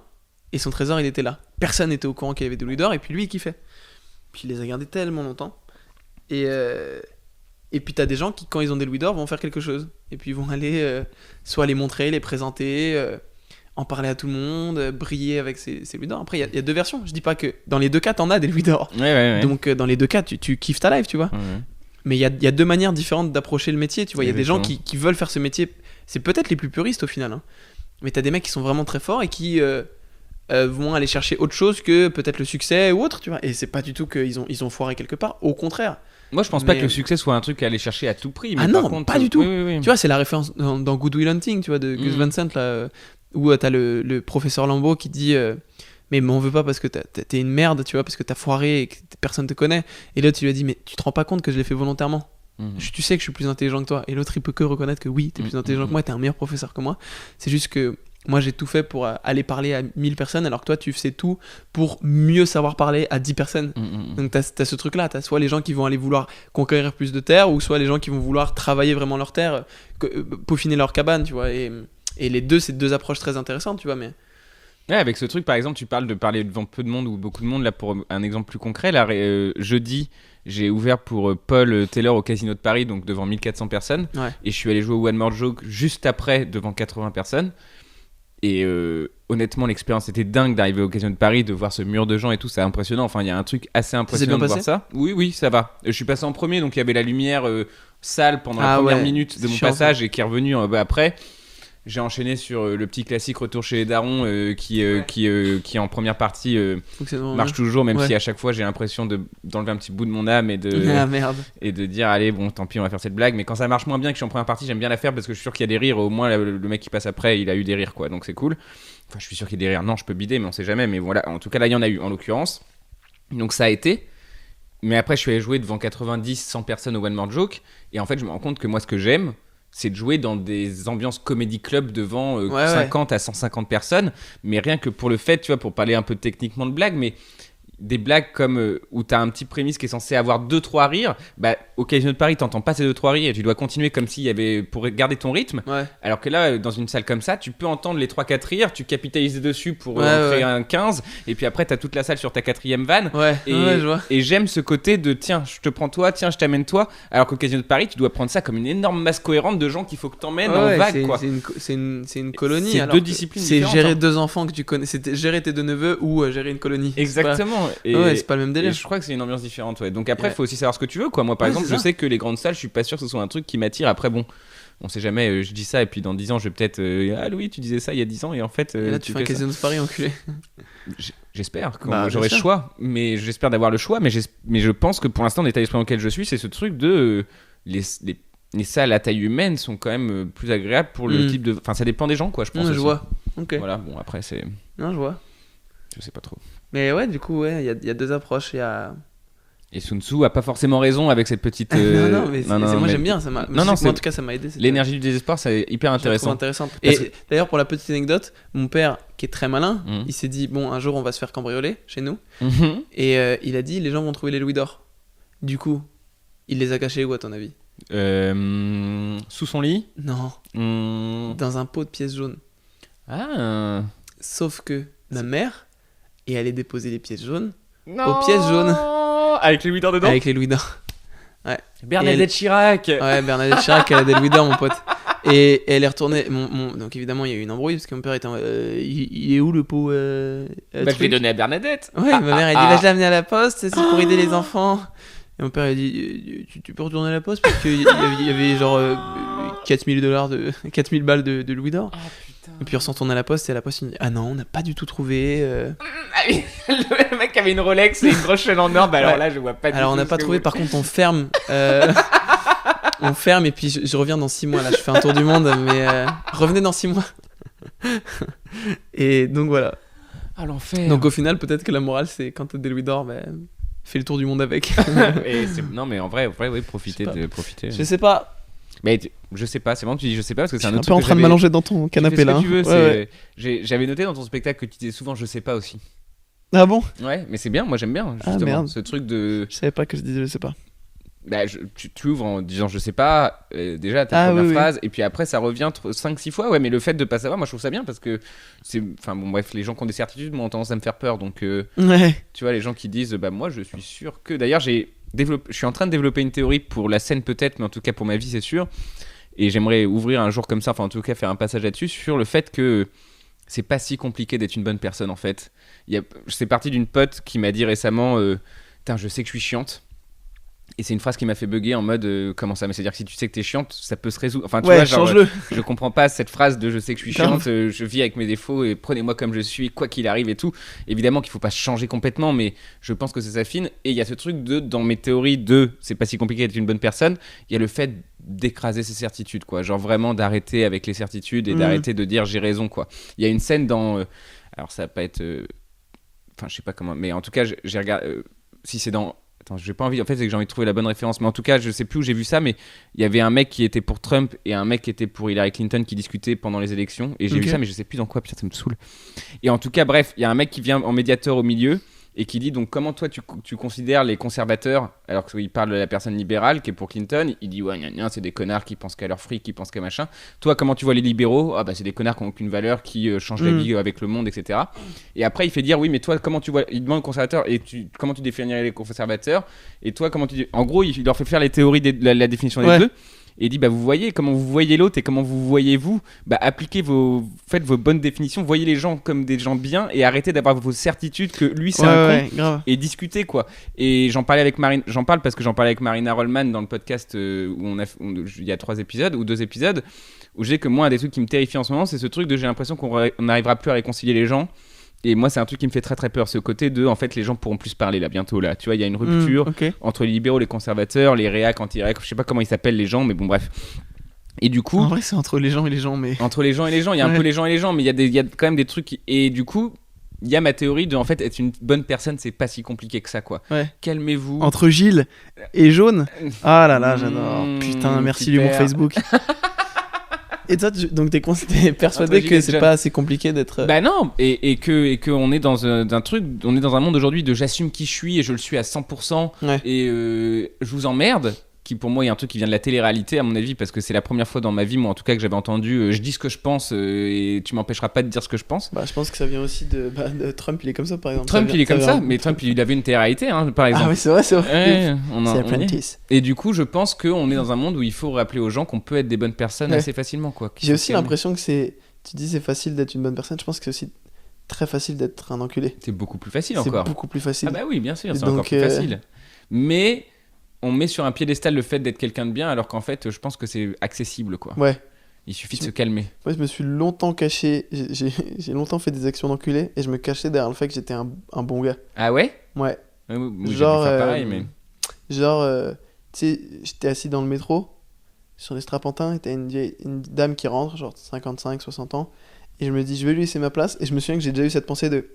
et son trésor, il était là. Personne n'était au courant qu'il avait des louis d'or et puis lui, il kiffait. Puis il les a gardés tellement longtemps. Et puis t'as des gens qui, quand ils ont des louis d'or, vont faire quelque chose. Et puis ils vont aller soit les montrer, les présenter, en parler à tout le monde, briller avec ces louis d'or. Après, il y a deux versions. Je dis pas que dans les deux cas, t'en as des louis d'or. Ouais. Donc dans les deux cas, tu kiffes ta life, tu vois. Ouais. Mais il y a deux manières différentes d'approcher le métier, tu vois. Il y a des gens Exactement. qui veulent faire ce métier. C'est peut-être les plus puristes au final. Hein. Mais t'as des mecs qui sont vraiment très forts et qui vont aller chercher autre chose que peut-être le succès ou autre, tu vois. Et c'est pas du tout qu'ils ont foiré quelque part. Au contraire. Moi, je pense pas Mais- que le succès soit un truc à aller chercher à tout prix. Mais Ah par non, contre, pas du tout. Oui. Tu vois, c'est la référence dans Good Will Hunting, tu vois, de Gus Van Sant, là, où t'as le professeur Lambeau qui dit mais m'en veux pas parce que t'es une merde, tu vois, parce que t'as foiré et que personne te connaît. Et l'autre, tu lui as dit mais tu te rends pas compte que je l'ai fait volontairement. Mhm. Tu sais que je suis plus intelligent que toi. Et l'autre, il peut que reconnaître que oui, t'es plus intelligent que moi, t'es un meilleur professeur que moi. C'est juste que moi, j'ai tout fait pour aller parler à 1000 personnes, alors que toi, tu fais tout pour mieux savoir parler à 10 personnes. Donc, t'as ce truc-là. T'as soit les gens qui vont aller vouloir conquérir plus de terre, ou soit les gens qui vont vouloir travailler vraiment leur terre, peaufiner leur cabane, tu vois. Et les deux, c'est deux approches très intéressantes, tu vois. Mais Ouais, avec ce truc, par exemple, tu parles de parler devant peu de monde ou beaucoup de monde. Là, pour un exemple plus concret, là, jeudi, j'ai ouvert pour Paul Taylor au Casino de Paris, donc devant 1400 personnes. ouais. Et je suis allé jouer au One More Joke juste après, devant 80 personnes. Et honnêtement, l'expérience était dingue d'arriver au Casino de Paris, de voir ce mur de gens et tout, c'est impressionnant. Enfin, il y a un truc assez impressionnant bien de voir passé ça. Oui, ça va. Je suis passé en premier, donc il y avait la lumière sale pendant la Ah première ouais, minute de mon chiant, passage et qui est revenue après. J'ai enchaîné sur le petit classique Retour chez les darons qui en première partie Faut que c'est vraiment marche bien. toujours, même Ouais. si à chaque fois j'ai l'impression d'enlever un petit bout de mon âme et Ah merde. et de dire allez bon tant pis on va faire cette blague, mais quand ça marche moins bien que je suis en première partie, j'aime bien la faire parce que je suis sûr qu'il y a des rires, au moins le mec qui passe après il a eu des rires quoi, donc c'est cool. Enfin je suis sûr qu'il y a des rires, non je peux bider mais on sait jamais, mais voilà, en tout cas là il y en a eu en l'occurrence, donc ça a été. Mais après je suis allé jouer devant 90-100 personnes au One More Joke et en fait je me rends compte que moi ce que j'aime c'est de jouer dans des ambiances comédie club devant 50 à 150 personnes, mais rien que pour le fait, tu vois, pour parler un peu techniquement de blagues, mais des blagues comme où t'as un petit prémisse qui est censé avoir 2-3 rires, bah au Casino de Paris t'entends pas ces 2-3 rires et tu dois continuer comme s'il y avait pour garder ton rythme, Ouais. alors que là dans une salle comme ça tu peux entendre les 3-4 rires, tu capitalises dessus pour Ouais, en créer ouais. un 15 et puis après t'as toute la salle sur ta 4e vanne. Ouais, Et, ouais, je vois. et j'aime ce côté de tiens, je te prends toi, tiens, je t'amène toi. Alors qu'au Casino de Paris, tu dois prendre ça comme une énorme masse cohérente de gens qu'il faut que t'emmènes en Ouais, vague, c'est- quoi. c'est une colonie. C'est alors deux que disciplines C'est différentes, gérer hein. deux enfants que tu connais. C'est gérer tes deux neveux ou gérer une colonie. Exactement. Et, Ouais, c'est pas le même et délire. je crois que c'est une ambiance différente, ouais. Donc après, il Ouais. faut aussi savoir ce que tu veux, quoi. Moi, par Ouais, exemple, c'est je ça. sais que les grandes salles, je suis pas sûr que ce soit un truc qui m'attire. Après, bon, on sait jamais, je dis ça, et puis dans 10 ans, je vais peut-être. Ah, Louis, tu disais ça il y a 10 ans, et en fait. Et là, tu fais un fais ça. casino de Paris, enculé. J'espère que Bah, j'aurai bien le sûr. choix, mais j'espère d'avoir le choix, mais je pense que pour l'instant, l'état d'esprit dans lequel je suis, c'est ce truc de les salles à taille humaine sont quand même plus agréables pour le type de. Enfin, ça dépend des gens, quoi, je pense. Je aussi. vois. Ok. Voilà, bon, après, c'est. Non, je vois. Je sais pas trop. Mais ouais, du coup, ouais, il y a deux approches. Il y a. Et Sun Tzu a pas forcément raison avec cette petite. Non, mais moi mais j'aime bien. Ça m'a. Non, non, moi, c'est- en tout cas, ça m'a aidé. L'énergie du désespoir, c'est hyper Je la trouve intéressant. intéressante. Parce Et d'ailleurs, pour la petite anecdote, mon père, qui est très malin, Mhm. il s'est dit bon, un jour, on va se faire cambrioler chez nous. Mhm. Et il a dit les gens vont trouver les louis d'or. Du coup, il les a cachés où, à ton avis? Sous son lit. Non, dans un pot de pièces jaunes. Ah. Sauf que ma mère est allée déposer les pièces jaunes Non. pièces jaunes. Avec les 8 heures dedans. avec les louis d'or. Bernadette Chirac. Ouais, Bernadette Chirac, elle a des louis d'or, mon pote. Et elle est retournée. Donc évidemment, il y a eu une embrouille parce que mon père était en il est où le pot Bah, je l'ai truc donné à Bernadette. Ouais, ma mère elle dit bah, je l'ai amené à la poste, c'est pour aider les enfants. Et mon père il dit tu peux retourner à la poste parce qu'il y avait genre $4000 4000 balles de louis d'or. Et puis on s'en tourne à la poste et à la poste il me dit ah non on n'a pas du tout trouvé. Le mec avait une Rolex et une grosse chaîne en or, bah alors Ouais. là je vois pas du Alors tout on n'a ce pas que trouvé, vous- par contre on ferme. On ferme et puis je reviens dans 6 mois là, je fais un tour du monde mais revenez dans 6 mois. Et donc voilà. Ah l'enfer. Donc au final peut-être que la morale c'est quand t'as des louis d'or fais le tour du monde avec. Non mais en vrai oui, profitez Je sais pas. de profiter. Je sais pas, Mais je sais pas, c'est marrant que tu dis je sais pas parce que je c'est suis un un autre peu en truc que train de j'avais- m'allonger dans ton Tu fais canapé ce là. que tu veux, Ouais, ouais. J'avais noté dans ton spectacle que tu disais souvent je sais pas aussi. Ah bon? Ouais, mais c'est bien, moi j'aime bien justement merde. ce truc de Je savais pas que je disais je sais pas. bah, tu ouvres en disant je sais pas déjà ta Ah, première oui, oui. phrase et puis après ça revient 5-6 fois ouais mais le fait de pas savoir moi je trouve ça bien parce que c'est enfin bon bref les gens qui ont des certitudes moi ont tendance à me faire peur donc Ouais. tu vois les gens qui disent bah moi je suis sûr que d'ailleurs je suis en train de développer une théorie pour la scène peut-être mais en tout cas pour ma vie c'est sûr et j'aimerais ouvrir un jour comme ça enfin en tout cas faire un passage là-dessus sur le fait que c'est pas si compliqué d'être une bonne personne en fait c'est parti d'une pote qui m'a dit récemment putain je sais que je suis chiante. Et c'est une phrase qui m'a fait bugger en mode comment ça mais c'est-à-dire que si tu sais que t'es chiante ça peut se résoudre enfin tu Ouais, vois genre change-le. je comprends pas cette phrase de je sais que je suis Grave. chiante je vis avec mes défauts et prenez-moi comme je suis quoi qu'il arrive et tout évidemment qu'il faut pas changer complètement mais je pense que ça s'affine et il y a ce truc de dans mes théories de c'est pas si compliqué d'être une bonne personne il y a le fait d'écraser ses certitudes quoi genre vraiment d'arrêter avec les certitudes et d'arrêter de dire j'ai raison quoi il y a une scène dans alors ça va pas être enfin je sais pas comment mais en tout cas j'ai regardé si c'est dans attends, j'ai pas envie. En fait, c'est que j'ai envie de trouver la bonne référence. Mais en tout cas, je sais plus où j'ai vu ça. Mais il y avait un mec qui était pour Trump et un mec qui était pour Hillary Clinton qui discutaient pendant les élections. Et j'ai Ok. vu ça, mais je sais plus dans quoi. Putain, ça me saoule. Et en tout cas, bref, il y a un mec qui vient en médiateur au milieu et qui dit donc comment toi tu considères les conservateurs alors qu'il parle de la personne libérale qui est pour Clinton. Il dit ouais, gna, gna, c'est des connards qui pensent qu'à leur fric, qui pensent qu'à machin. Toi, comment tu vois les libéraux? Ah bah c'est des connards qui n'ont aucune valeur, qui changent la vie avec le monde, etc. Et après, il fait dire oui, mais toi, comment tu vois? Il demande aux conservateurs et comment tu définirais les conservateurs? Et toi, comment tu dis? En gros, il leur fait faire les théories de la définition des Ouais. deux. Et il dit bah vous voyez comment vous voyez l'autre et comment vous voyez vous, bah appliquez faites vos bonnes définitions, voyez les gens comme des gens bien et arrêtez d'avoir vos certitudes que lui c'est un con Ouais, grave. et discuter quoi. Et j'en parle parce que j'en parlais avec Marina Rollman dans le podcast où il y a 3 épisodes ou 2 épisodes où j'ai que moi un des trucs qui me terrifie en ce moment c'est ce truc de j'ai l'impression qu'on n'arrivera plus à réconcilier les gens. Et moi, c'est un truc qui me fait très très peur, ce côté de, en fait, les gens pourront plus se parler là bientôt là. Tu vois, il y a une rupture Ok. entre les libéraux, les conservateurs, les réacs, anti-réacs, je sais pas comment ils s'appellent les gens, mais bon, bref. Et du coup, En vrai, c'est entre les gens et les gens, mais. entre les gens et les gens, il y a un Ouais. peu les gens et les gens, mais il y a quand même des trucs. Et du coup, il y a ma théorie de, en fait, être une bonne personne, c'est pas si compliqué que ça, quoi. Ouais. Calmez-vous. Entre Gilles et Jaune. Ah là là, j'adore. Mmh, Putain, merci super. l'humour Facebook. Et toi, donc t'es persuadé Entre Gilles que et c'est John. pas assez compliqué d'être. Bah non, et que on est dans un truc, on est dans un monde aujourd'hui de j'assume qui je suis et je le suis à 100% Ouais. et je vous emmerde, qui pour moi est un truc qui vient de la télé-réalité à mon avis parce que c'est la première fois dans ma vie moi en tout cas que j'avais entendu je dis ce que je pense et tu m'empêcheras pas de dire ce que je pense. Bah, je pense que ça vient aussi de Trump, il est comme ça par exemple. Trump il est comme ça, vient- mais Trump il avait une télé-réalité hein, par exemple. Ah oui, c'est vrai, c'est vrai. Ouais, on C'est en- Apprentice. Et du coup, je pense qu'on est dans un monde où il faut rappeler aux gens qu'on peut être des bonnes personnes Ouais. assez facilement. Quoi. J'ai aussi l'impression que c'est. Tu dis c'est facile d'être une bonne personne, je pense que c'est aussi très facile d'être un enculé. C'est beaucoup plus facile C'est encore. beaucoup plus facile. Ah bah oui, bien sûr, Et c'est encore donc, plus facile. Mais on met sur un piédestal le fait d'être quelqu'un de bien, alors qu'en fait, je pense que c'est accessible. Quoi. Ouais. Il suffit de se calmer. Moi, je me suis longtemps caché. J'ai longtemps fait des actions d'enculé et je me cachais derrière le fait que j'étais un bon gars. Ah ouais? Ouais. Moi, j'ai Genre, dû faire pareil, mais... Genre, tu sais, j'étais assis dans le métro, sur les strapontins, et t'as une dame qui rentre, genre 55, 60 ans, et je me dis, je vais lui laisser ma place, et je me souviens que j'ai déjà eu cette pensée de,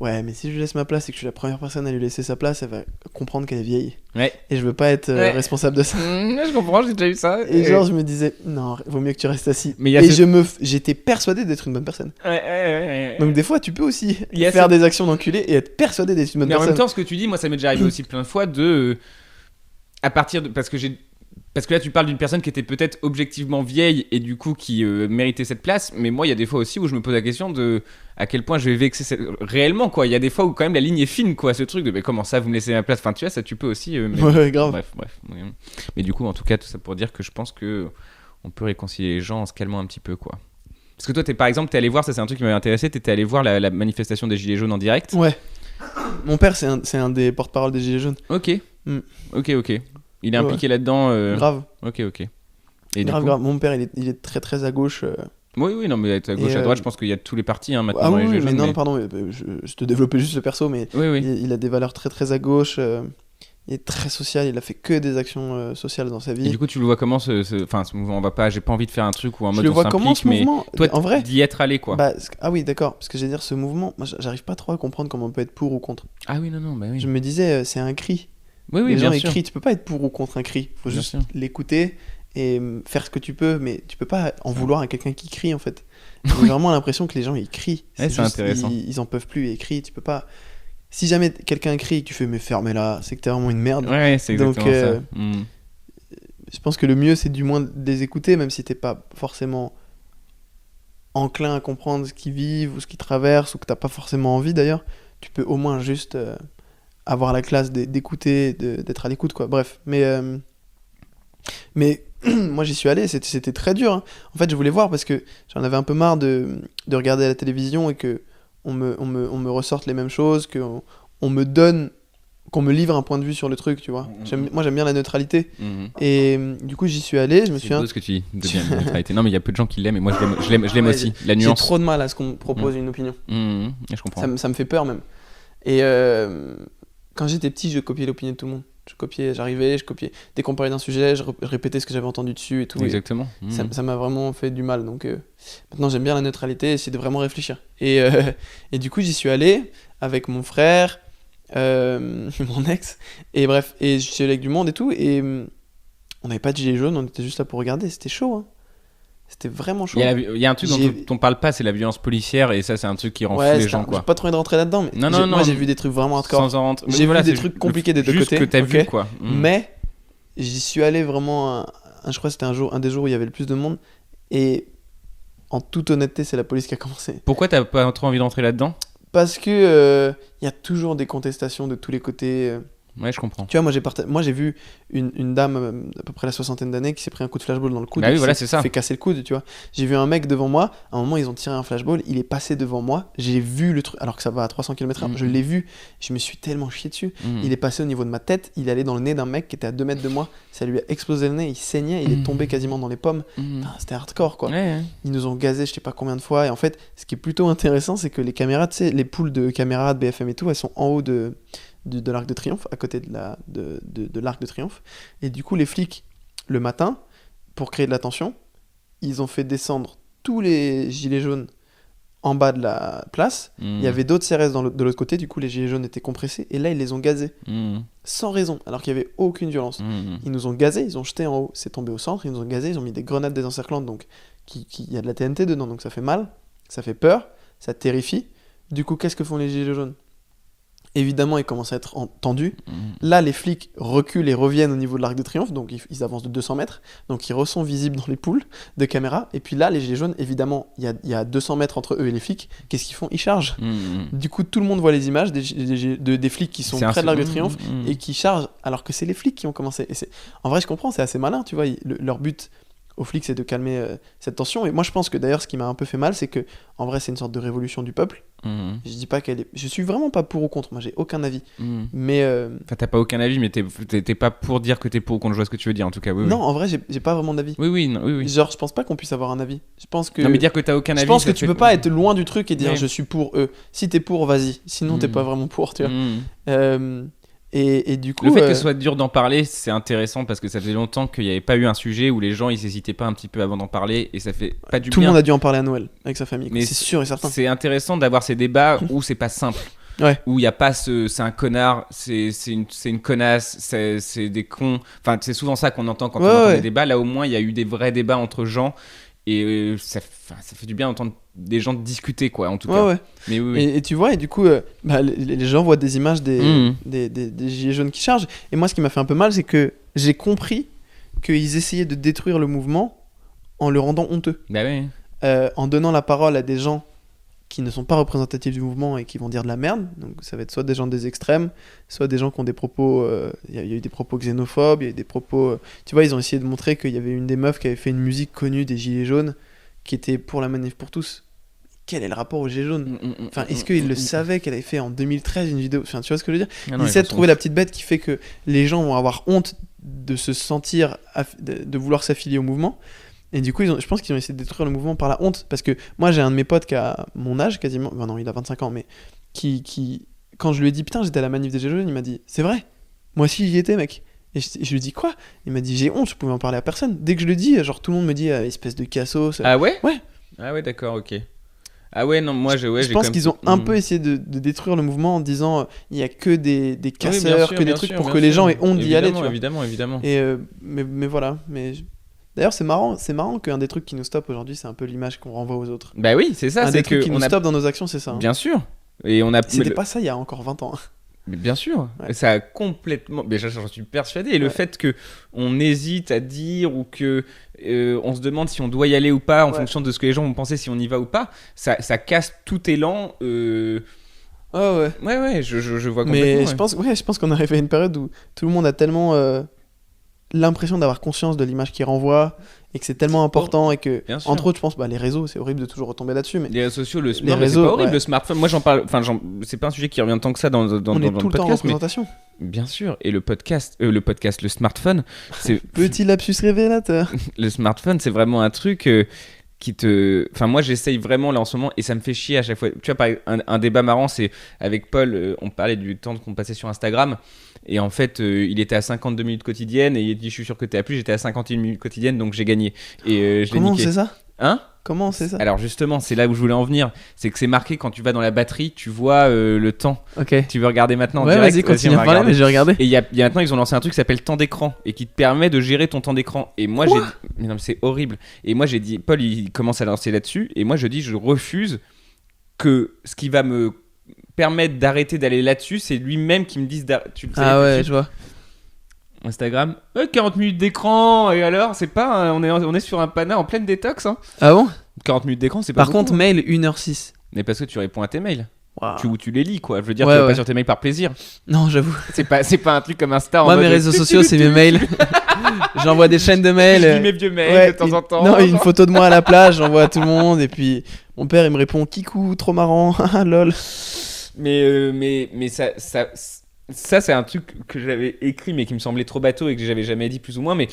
ouais, mais si je lui laisse ma place et que je suis la première personne à lui laisser sa place, elle va comprendre qu'elle est vieille. Ouais. Et je veux pas être Ouais. responsable de ça. Je comprends, j'ai déjà eu ça. Et genre, je me disais, non, vaut mieux que tu restes assis. Mais il y a et ce- j'étais persuadé d'être une bonne personne. Ouais. Donc des fois, tu peux aussi Il y a faire ce- des actions d'enculé et être persuadé d'être une bonne Mais en personne. même temps, ce que tu dis, moi, ça m'est déjà arrivé aussi plein de fois de... à partir de... Parce que là, tu parles d'une personne qui était peut-être objectivement vieille et du coup qui méritait cette place. Mais moi, il y a des fois aussi où je me pose la question de à quel point je vais vexer réellement, quoi. Il y a des fois où quand même la ligne est fine, quoi. Ce truc de mais comment ça, vous me laissez ma place? Enfin, tu vois, ça, tu peux aussi. Mais... Ouais, grave. Bref. Mais du coup, en tout cas, tout ça pour dire que je pense que on peut réconcilier les gens en se calmant un petit peu, quoi. Parce que toi, par exemple, t'es allé voir, ça c'est un truc qui m'avait intéressé, t'étais allé voir la manifestation des Gilets jaunes en direct. Ouais. Mon père, c'est un des porte-parole des Gilets jaunes. Ok. Mm. Ok. Il est impliqué là-dedans. Grave. Ok. Et du Grave, coup, grave. Mon père, il est très très à gauche. Oui, non, mais à gauche, Et, à droite, je pense qu'il y a de tous les partis maintenant Ah dans oui, les oui, jeux mais jeunes. non, pardon, je te développais juste le perso, mais Oui. il a des valeurs très très à gauche. Il est très social, il a fait que des actions sociales dans sa Et vie. du coup, tu le vois comment ce mouvement? J'ai pas envie de faire un truc ou un Je mode le on vois comment s'implique, ce mais mouvement toi, en vrai d'y être allé, quoi. Ah oui, d'accord, parce que j'allais dire ce mouvement, moi j'arrive pas trop à comprendre comment on peut être pour ou contre. Ah oui, non, bah oui. Je me disais, c'est un cri. Oui, Les gens bien sûr. écrient, tu peux pas être pour ou contre un cri, faut Bien juste sûr. l'écouter et faire ce que tu peux, mais tu peux pas en vouloir à quelqu'un qui crie en fait. J'ai vraiment l'impression que les gens ils crient. Ouais, c'est juste, intéressant. ils en peuvent plus et ils crient, tu peux pas. Si jamais quelqu'un crie et que tu fais mais fermez-la, c'est que t'es vraiment une merde. Ouais, c'est Donc, exactement ça. Je pense que le mieux c'est du moins de les écouter, même si t'es pas forcément enclin à comprendre ce qu'ils vivent ou ce qu'ils traversent ou que t'as pas forcément envie d'ailleurs. Tu peux au moins juste avoir la classe d'écouter, d'être à l'écoute quoi. Bref, mais moi j'y suis allé, c'était très dur. Hein. En fait, je voulais voir parce que j'en avais un peu marre de regarder la télévision et que on me ressorte les mêmes choses, qu'on me livre un point de vue sur le truc, tu vois. Moi j'aime bien la neutralité. Et du coup j'y suis allé, je me C'est suis beau ce que tu dis de bien la neutralité. Non, mais il y a peu de gens qui l'aiment et moi je l'aime Ouais, aussi. La j'ai nuance. trop de mal à ce qu'on me propose une opinion. Je comprends. Ça me fait peur même. Et quand j'étais petit, je copiais l'opinion de tout le monde. J'arrivais, je copiais. Dès qu'on parlait d'un sujet, je répétais ce que j'avais entendu dessus et tout. Exactement. Et ça m'a vraiment fait du mal. Donc maintenant, j'aime bien la neutralité, essayer de vraiment réfléchir. Et du coup, j'y suis allé avec mon frère, mon ex. Et bref, et je suis allé avec du monde et tout. Et on n'avait pas de gilet jaune, on était juste là pour regarder. C'était chaud, hein. C'était vraiment chaud. Il y a un truc dont on parle pas, c'est la violence policière, et ça, c'est un truc qui rend fou les gens, J'ai quoi. pas trop envie de rentrer là-dedans, mais Non, moi j'ai vu des trucs vraiment hardcore. Sans en rentrer. J'ai vu des trucs compliqués des deux juste côtés. que t'as ok. vu, quoi. Mais j'y suis allé vraiment. Je crois que c'était un des jours où il y avait le plus de monde. Et en toute honnêteté, c'est la police qui a commencé. Pourquoi t'as pas trop envie d'entrer là-dedans? Parce que il y a toujours des contestations de tous les côtés. Ouais, je comprends. Tu vois, moi j'ai vu une dame à peu près la soixantaine d'années qui s'est pris un coup de flashball dans le coude. Bah oui, et voilà, qui c'est s'est ça. fait casser le coude, tu vois. J'ai vu un mec devant moi, à un moment ils ont tiré un flashball, il est passé devant moi, j'ai vu le truc, alors que ça va à 300 km/h, je l'ai vu, je me suis tellement chié dessus. Il est passé au niveau de ma tête, il allait dans le nez d'un mec qui était à 2 mètres de moi, ça lui a explosé le nez, il saignait, il est tombé quasiment dans les pommes. Enfin, c'était hardcore quoi. Ouais. Ils nous ont gazé je sais pas combien de fois, et en fait, ce qui est plutôt intéressant, c'est que les caméras, tu sais, les poules de caméras de BFM et tout, elles sont en haut de l'Arc de Triomphe, à côté de l'Arc de Triomphe. Et du coup, les flics, le matin, pour créer de la tension, ils ont fait descendre tous les gilets jaunes en bas de la place. Il y avait d'autres CRS de l'autre côté, du coup, les gilets jaunes étaient compressés. Et là, ils les ont gazés, sans raison, alors qu'il n'y avait aucune violence. Ils nous ont gazés, ils ont jeté en haut, c'est tombé au centre, ils nous ont gazés, ils ont mis des grenades désencerclantes, donc il y a de la TNT dedans, donc ça fait mal, ça fait peur, ça terrifie. Du coup, qu'est-ce que font les gilets jaunes ? Évidemment, ils commencent à être tendus. Là, les flics reculent et reviennent au niveau de l'Arc de Triomphe, donc ils avancent de 200 mètres, donc ils sont visibles dans les poules de caméra. Et puis là, les gilets jaunes, évidemment, il y a 200 mètres entre eux et les flics. Qu'est-ce qu'ils font ? Ils chargent. Du coup, tout le monde voit les images des flics qui sont près de l'Arc de Triomphe et qui chargent, alors que c'est les flics qui ont commencé. Et en vrai, je comprends, c'est assez malin, tu vois. Leur but aux flics, c'est de calmer cette tension. Et moi, je pense que d'ailleurs, ce qui m'a un peu fait mal, c'est que en vrai, c'est une sorte de révolution du peuple. Je dis pas qu'elle est. Je suis vraiment pas pour ou contre. Moi, j'ai aucun avis. Mais Enfin, t'as pas aucun avis, mais t'es pas pour dire que t'es pour ou contre. Je vois ce que tu veux dire, en tout cas. Oui, non, en vrai, j'ai pas vraiment d'avis. Oui. Genre, je pense pas qu'on puisse avoir un avis. Je pense que. Non, mais dire que t'as aucun avis. Je pense que tu peux pas être loin du truc et dire Ouais. je suis pour eux. Si t'es pour, vas-y. Sinon, t'es pas vraiment pour, tu vois. Et du coup. Le fait que ce soit dur d'en parler, c'est intéressant parce que ça faisait longtemps qu'il n'y avait pas eu un sujet où les gens ils n'hésitaient pas un petit peu avant d'en parler et ça fait pas du tout bien. le monde a dû en parler à Noël avec sa famille. Mais C'est sûr et certain. C'est intéressant d'avoir ces débats où c'est pas simple. Ouais. Où il n'y a pas c'est un connard, c'est une connasse, c'est des cons. Enfin, c'est souvent ça qu'on entend quand on entend des débats. Là, au moins, il y a eu des vrais débats entre gens et ça fait du bien d'entendre des gens discuter, quoi, en tout cas. Ouais. Mais oui. Et tu vois, et du coup, les gens voient des images des gilets jaunes qui chargent. Et moi, ce qui m'a fait un peu mal, c'est que j'ai compris qu'ils essayaient de détruire le mouvement en le rendant honteux. Bah oui. En donnant la parole à des gens qui ne sont pas représentatifs du mouvement et qui vont dire de la merde. Donc ça va être soit des gens des extrêmes, soit des gens qui ont des propos... Il y a eu des propos xénophobes, il y a eu des propos... tu vois, ils ont essayé de montrer qu'il y avait une des meufs qui avait fait une musique connue des Gilets jaunes qui était pour la manif pour tous. Quel est le rapport aux Gilets jaunes ? Enfin, est-ce qu'ils le savaient qu'elle avait fait en 2013 une vidéo ? Enfin, tu vois ce que je veux dire ? Ils essaient de trouver la petite bête qui fait que les gens vont avoir honte de se sentir... de vouloir s'affilier au mouvement. Et du coup, je pense qu'ils ont essayé de détruire le mouvement par la honte. Parce que moi, j'ai un de mes potes qui a mon âge quasiment. Enfin, non, il a 25 ans, mais qui. Quand je lui ai dit, putain, j'étais à la manif des Gilets jaunes, il m'a dit, c'est vrai, moi aussi j'y étais, mec. Et je lui dis, quoi? Il m'a dit, j'ai honte, je pouvais en parler à personne. Dès que je le dis, genre tout le monde me dit, espèce de cassos. Ah ouais? Ouais. Ah ouais, d'accord, ok. Ah ouais, non, moi, je j'ai pense comme... qu'ils ont un peu essayé de détruire le mouvement en disant, il y a que des casseurs, sûr, que des bien trucs sûr, pour bien que les sûr. gens aient honte d'y aller, tu vois. Évidemment. Et mais voilà. D'ailleurs, c'est marrant qu'un des trucs qui nous stoppe aujourd'hui, c'est un peu l'image qu'on renvoie aux autres. Bah oui, c'est ça, Un c'est des trucs que qui nous stoppe dans nos actions, c'est ça. Hein. Bien sûr. Et on a... C'était pas ça il y a encore 20 ans. Mais bien sûr, Ouais. ça a complètement. Mais j'en suis persuadé. Et le fait que on hésite à dire ou que on se demande si on doit y aller ou pas en fonction de ce que les gens vont penser si on y va ou pas, ça casse tout élan. Ah ouais. Ouais, je vois complètement. Mais je pense qu'on arrive à une période où tout le monde a tellement l'impression d'avoir conscience de l'image qu'il renvoie et que c'est tellement important et que Bien sûr. entre autres, je pense les réseaux, c'est horrible de toujours retomber là-dessus, mais Les réseaux sociaux, les non, mais réseaux, c'est pas horrible ouais. le smartphone. Moi j'en parle. Enfin, c'est pas un sujet qui revient tant que ça dans on est le tout le temps en podcast. Mais représentation. bien sûr. Et le smartphone, c'est Petit lapsus révélateur. le smartphone, c'est vraiment un truc qui te... Enfin, moi, j'essaye vraiment là en ce moment et ça me fait chier à chaque fois. Tu vois, un débat marrant, c'est avec Paul, on parlait du temps qu'on passait sur Instagram et en fait, il était à 52 minutes quotidiennes et il dit, je suis sûr que t'es à plus, j'étais à 51 minutes quotidiennes, donc j'ai gagné. Et je l'ai Comment niqué. c'est ça? Hein? Comment c'est ça? Alors justement, c'est là où je voulais en venir. C'est que c'est marqué quand tu vas dans la batterie, tu vois le temps. Ok. Tu veux regarder maintenant en Ouais, direct? vas-y, continue on va à parler, regarder. mais j'ai regardé. Et il y a maintenant, ils ont lancé un truc qui s'appelle temps d'écran et qui te permet de gérer ton temps d'écran. Et moi, Quoi? mais non, mais c'est horrible. Et moi, j'ai dit, Paul, il commence à lancer là-dessus. Et moi, je dis, je refuse que ce qui va me permettre d'arrêter d'aller là-dessus, c'est lui-même qui me dise. Tu le sais, Ah ouais, tu- je vois. Instagram, 40 minutes d'écran. Et alors, c'est pas. On est sur un pana en pleine détox. Hein. Ah bon? 40 minutes d'écran, c'est pas Par beaucoup, contre, hein. mail 1h06. Mais parce que tu réponds à tes mails. Waouh. Tu les lis, quoi. Je veux dire, Ouais, tu vas ouais. pas sur tes mails par plaisir. Non, j'avoue. C'est pas un truc comme Insta. en Moi, mode, mes réseaux sociaux, c'est mes mails. J'envoie des chaînes de mails. Je lis mes vieux mails Ouais, de temps en temps. Non, une photo de moi à la plage, j'envoie à tout le monde. Et puis, mon père, il me répond Kikou, trop marrant. Haha, lol. Mais ça c'est un truc que j'avais écrit mais qui me semblait trop bateau et que j'avais jamais dit plus ou moins. Mais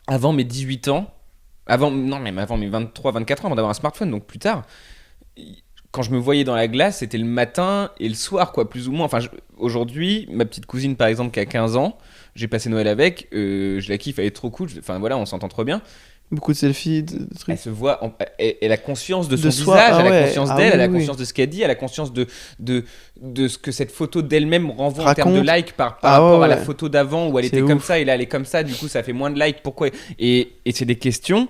avant mes 18 ans, même avant mes 23, 24 ans, avant d'avoir un smartphone, donc plus tard, quand je me voyais dans la glace, c'était le matin et le soir, quoi, plus ou moins. Enfin, aujourd'hui, ma petite cousine, par exemple, qui a 15 ans, j'ai passé Noël avec, je la kiffe, elle est trop cool. Enfin, voilà, on s'entend trop bien. Beaucoup de selfies, de Elle trucs. se voit, elle a conscience de son De soi, visage, ah elle a ouais, conscience ah d'elle, oui, elle a oui. conscience de ce qu'elle dit, elle a conscience de ce que cette photo d'elle-même renvoie en Raconte. termes de likes par Ah rapport ouais, à la ouais. photo d'avant où elle C'est était comme ouf. ça et là elle est comme ça, du coup ça fait moins de likes, pourquoi? Et c'est des questions.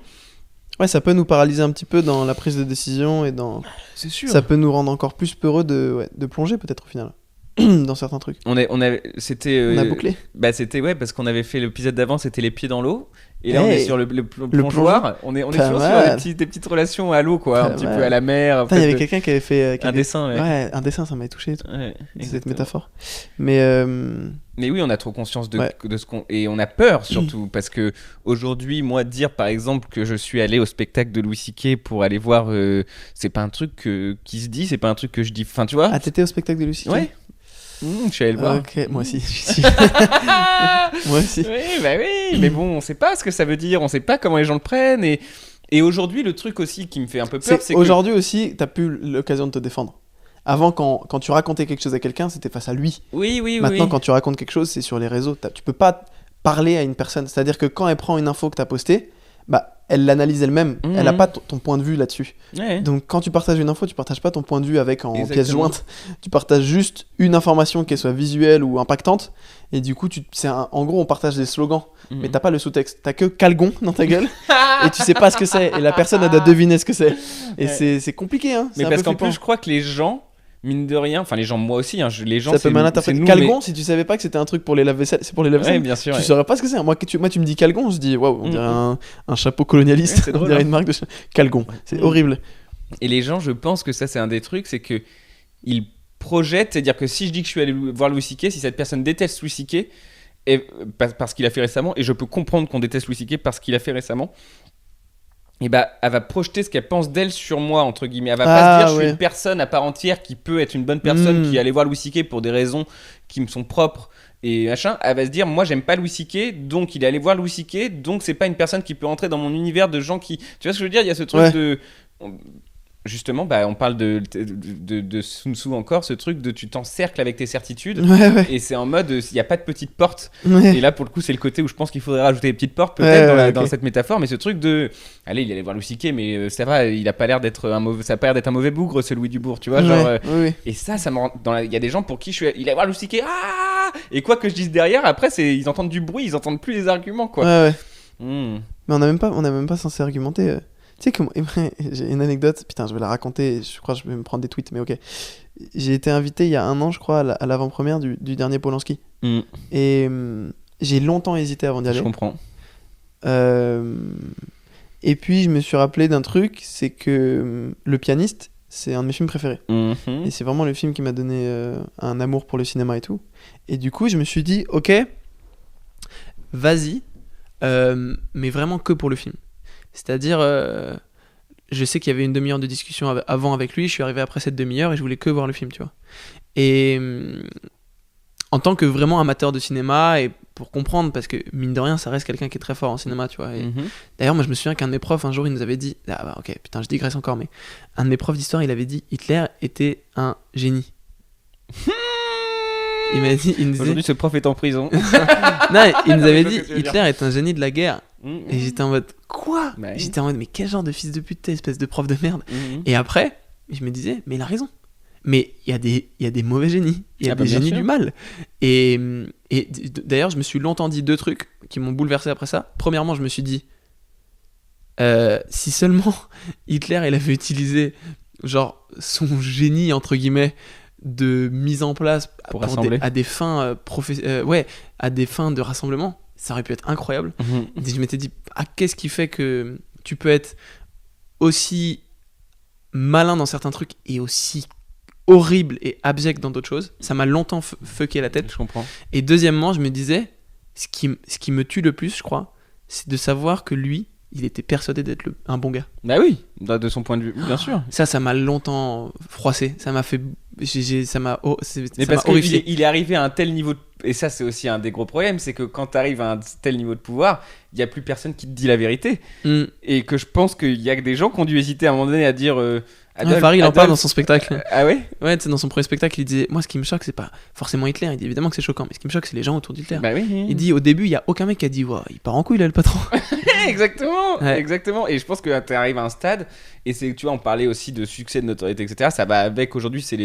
Ouais, ça peut nous paralyser un petit peu dans la prise de décision et dans. C'est sûr. Ça peut nous rendre encore plus peureux de plonger, peut-être, au final. Dans certains trucs. C'était. On a bouclé. Bah c'était parce qu'on avait fait l'épisode d'avant, c'était les pieds dans l'eau. Et là, Hey, on est sur le plongeoir. On est Pas toujours sur mal. des petites relations à l'eau, quoi. Pas Un petit mal. peu à la mer. en Putain, il y fait, avait quelqu'un qui avait fait. un dessin, ouais. Ouais, un dessin, ça m'avait touché. et tout. Ouais, Cette exactement. métaphore. Mais. Mais oui, on a trop conscience de, Ouais. de ce qu'on... Et on a peur, surtout, parce que aujourd'hui, moi, dire, par exemple, que je suis allé au spectacle de Louis C.K. pour aller voir... c'est pas un truc qui se dit, c'est pas un truc que je dis... Enfin, tu vois. Ah, t'étais au spectacle de Lucie? Ouais. Je suis allé le voir. Ok, moi aussi. Moi aussi. Oui, bah oui, mais bon, on sait pas ce que ça veut dire, on sait pas comment les gens le prennent. Et aujourd'hui, le truc aussi qui me fait un peu peur, c'est que... Aujourd'hui aussi, t'as plus l'occasion de te défendre. Avant, quand tu racontais quelque chose à quelqu'un, c'était face à lui. Oui. Maintenant, quand tu racontes quelque chose, c'est sur les réseaux. Tu peux pas parler à une personne. C'est-à-dire que quand elle prend une info que t'as postée, bah, elle l'analyse elle-même. Mhm. Elle a pas ton point de vue là-dessus. Ouais. Donc, quand tu partages une info, tu partages pas ton point de vue avec en Exactement. pièce jointe. Tu partages juste une information, qu'elle soit visuelle ou impactante. Et du coup, en gros, on partage des slogans. Mhm. Mais t'as pas le sous-texte. T'as que Calgon dans ta gueule. Et tu sais pas ce que c'est. Et la personne, elle doit deviner ce que c'est. Et Ouais. c'est compliqué, hein. Mais C'est un parce peu qu'en flippant. plus, je crois que les gens, mine de rien, enfin les gens, moi aussi, hein, les gens, Ça c'est peut mal c'est interpréter. nous, Calgon, si tu savais pas que c'était un truc pour les lave-vaisselle, c'est pour les mais... lave-vaisselle. Ouais, bien sûr. Tu ouais. saurais pas ce que c'est. Moi, tu me dis Calgon, je dis waouh, on dirait Mhm. un chapeau colonialiste. Ouais, c'est On drôle, dirait hein. une marque de Calgon. C'est Mhm. horrible. Et les gens, je pense que ça, c'est un des trucs, c'est que ils projettent, c'est-à-dire que si je dis que je suis allé voir Louis C.K., si cette personne déteste Louis C.K., et, parce qu'il a fait récemment, et je peux comprendre qu'on déteste Louis C.K. parce qu'il a fait récemment, et bah, elle va projeter ce qu'elle pense d'elle sur moi, entre guillemets. Elle va pas se dire, je suis ouais. une personne à part entière qui peut être une bonne personne Mm. qui allait voir Louis C.K. pour des raisons qui me sont propres et machin, elle va se dire moi j'aime pas Louis C.K. donc il est allé voir Louis C.K. donc c'est pas une personne qui peut entrer dans mon univers de gens qui, tu vois ce que je veux dire, il y a ce truc de justement, on parle de Sun Tzu encore, ce truc de tu t'encercles avec tes certitudes, et c'est en mode, il n'y a pas de petite porte, et là pour le coup c'est le côté où je pense qu'il faudrait rajouter des petites portes peut-être dans cette métaphore, mais ce truc de, allez il allait voir Louis C.K. mais ça va, il a pas l'air d'être ça a pas l'air d'être un mauvais bougre ce Louis Dubourg, tu vois, genre, et ça me rend, il y a des gens pour qui il allait voir Louis C.K. Et quoi que je dise derrière, après ils entendent du bruit, ils entendent plus les arguments quoi. Mais on n'a même pas censé argumenter. Tu sais que j'ai une anecdote, putain je vais la raconter, je crois que je vais me prendre des tweets, mais ok. J'ai été invité il y a 1 an je crois à l'avant-première du dernier Polanski. Et j'ai longtemps hésité avant d'y aller. Je comprends. Et puis je me suis rappelé d'un truc, c'est que Le Pianiste, c'est un de mes films préférés. Et c'est vraiment le film qui m'a donné un amour pour le cinéma et tout. Et du coup je me suis dit, ok, vas-y, mais vraiment que pour le film. C'est-à-dire, je sais qu'il y avait une demi-heure de discussion avant avec lui, je suis arrivé après cette demi-heure et je voulais que voir le film, tu vois. Et en tant que vraiment amateur de cinéma, et pour comprendre, parce que mine de rien, ça reste quelqu'un qui est très fort en cinéma, tu vois. Et d'ailleurs, moi je me souviens qu'un de mes profs, un jour, il nous avait dit, ok, putain, je digresse encore, mais un de mes profs d'histoire, il avait dit, Hitler était un génie. Il m'a dit, il nous disait... Aujourd'hui, ce prof est en prison. Non, il nous avait dit, Hitler est un génie de la guerre. Et j'étais en mode, quoi ? J'étais en mode, mais quel genre de fils de pute t'es, espèce de prof de merde. Et après, je me disais, mais il a raison. Mais il y a des mauvais génies. Il y a des génies du mal. Et d'ailleurs, je me suis longtemps dit 2 trucs qui m'ont bouleversé après ça. Premièrement, je me suis dit, si seulement Hitler, il avait utilisé, genre, son génie, entre guillemets, de mise en place à des fins à des fins de rassemblement, ça aurait pu être incroyable. Je m'étais dit, qu'est-ce qui fait que tu peux être aussi malin dans certains trucs et aussi horrible et abject dans d'autres choses. Ça m'a longtemps fucké la tête. Je comprends. Et deuxièmement, je me disais, ce qui me tue le plus, je crois, c'est de savoir que lui, il était persuadé d'être un bon gars. Bah oui, de son point de vue, bien sûr. Ça m'a longtemps froissé. Ça m'a fait... ça m'a horrifié. Il est arrivé à un tel niveau... Et ça, c'est aussi un des gros problèmes, c'est que quand tu arrives à un tel niveau de pouvoir, il n'y a plus personne qui te dit la vérité. Et que je pense qu'il y a que des gens qui ont dû hésiter à un moment donné à dire... Farid, il en parle dans son spectacle. Ah ouais ? Ouais, tu sais, dans son premier spectacle, il disait, moi, ce qui me choque, c'est pas forcément Hitler. Il dit évidemment que c'est choquant, mais ce qui me choque, c'est les gens autour d'Hitler. Bah oui. Il dit, au début, il y a aucun mec qui a dit, il part en couille là, le patron. Exactement, ouais. Exactement. Et je pense que tu arrives à un stade, et c'est, tu vois, on parlait aussi de succès, de notoriété, etc. Ça va avec aujourd'hui, c'est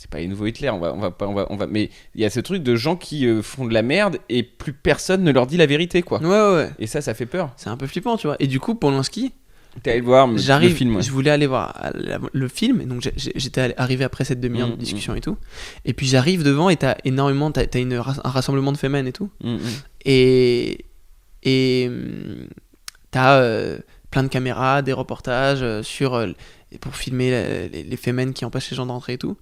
pas les nouveaux Hitler, on va, mais il y a ce truc de gens qui font de la merde et plus personne ne leur dit la vérité, quoi. Ouais. Et ça fait peur. C'est un peu flippant, tu vois. Et du coup, Polanski, t'es allé voir le film, ouais. Je voulais aller voir le film, et donc j'étais arrivé après cette demi-heure de discussion et tout. Et puis j'arrive devant et t'as énormément, t'as un rassemblement de femmes et tout. Et t'as plein de caméras, des reportages pour filmer les femmes qui empêchent les gens de rentrer et tout.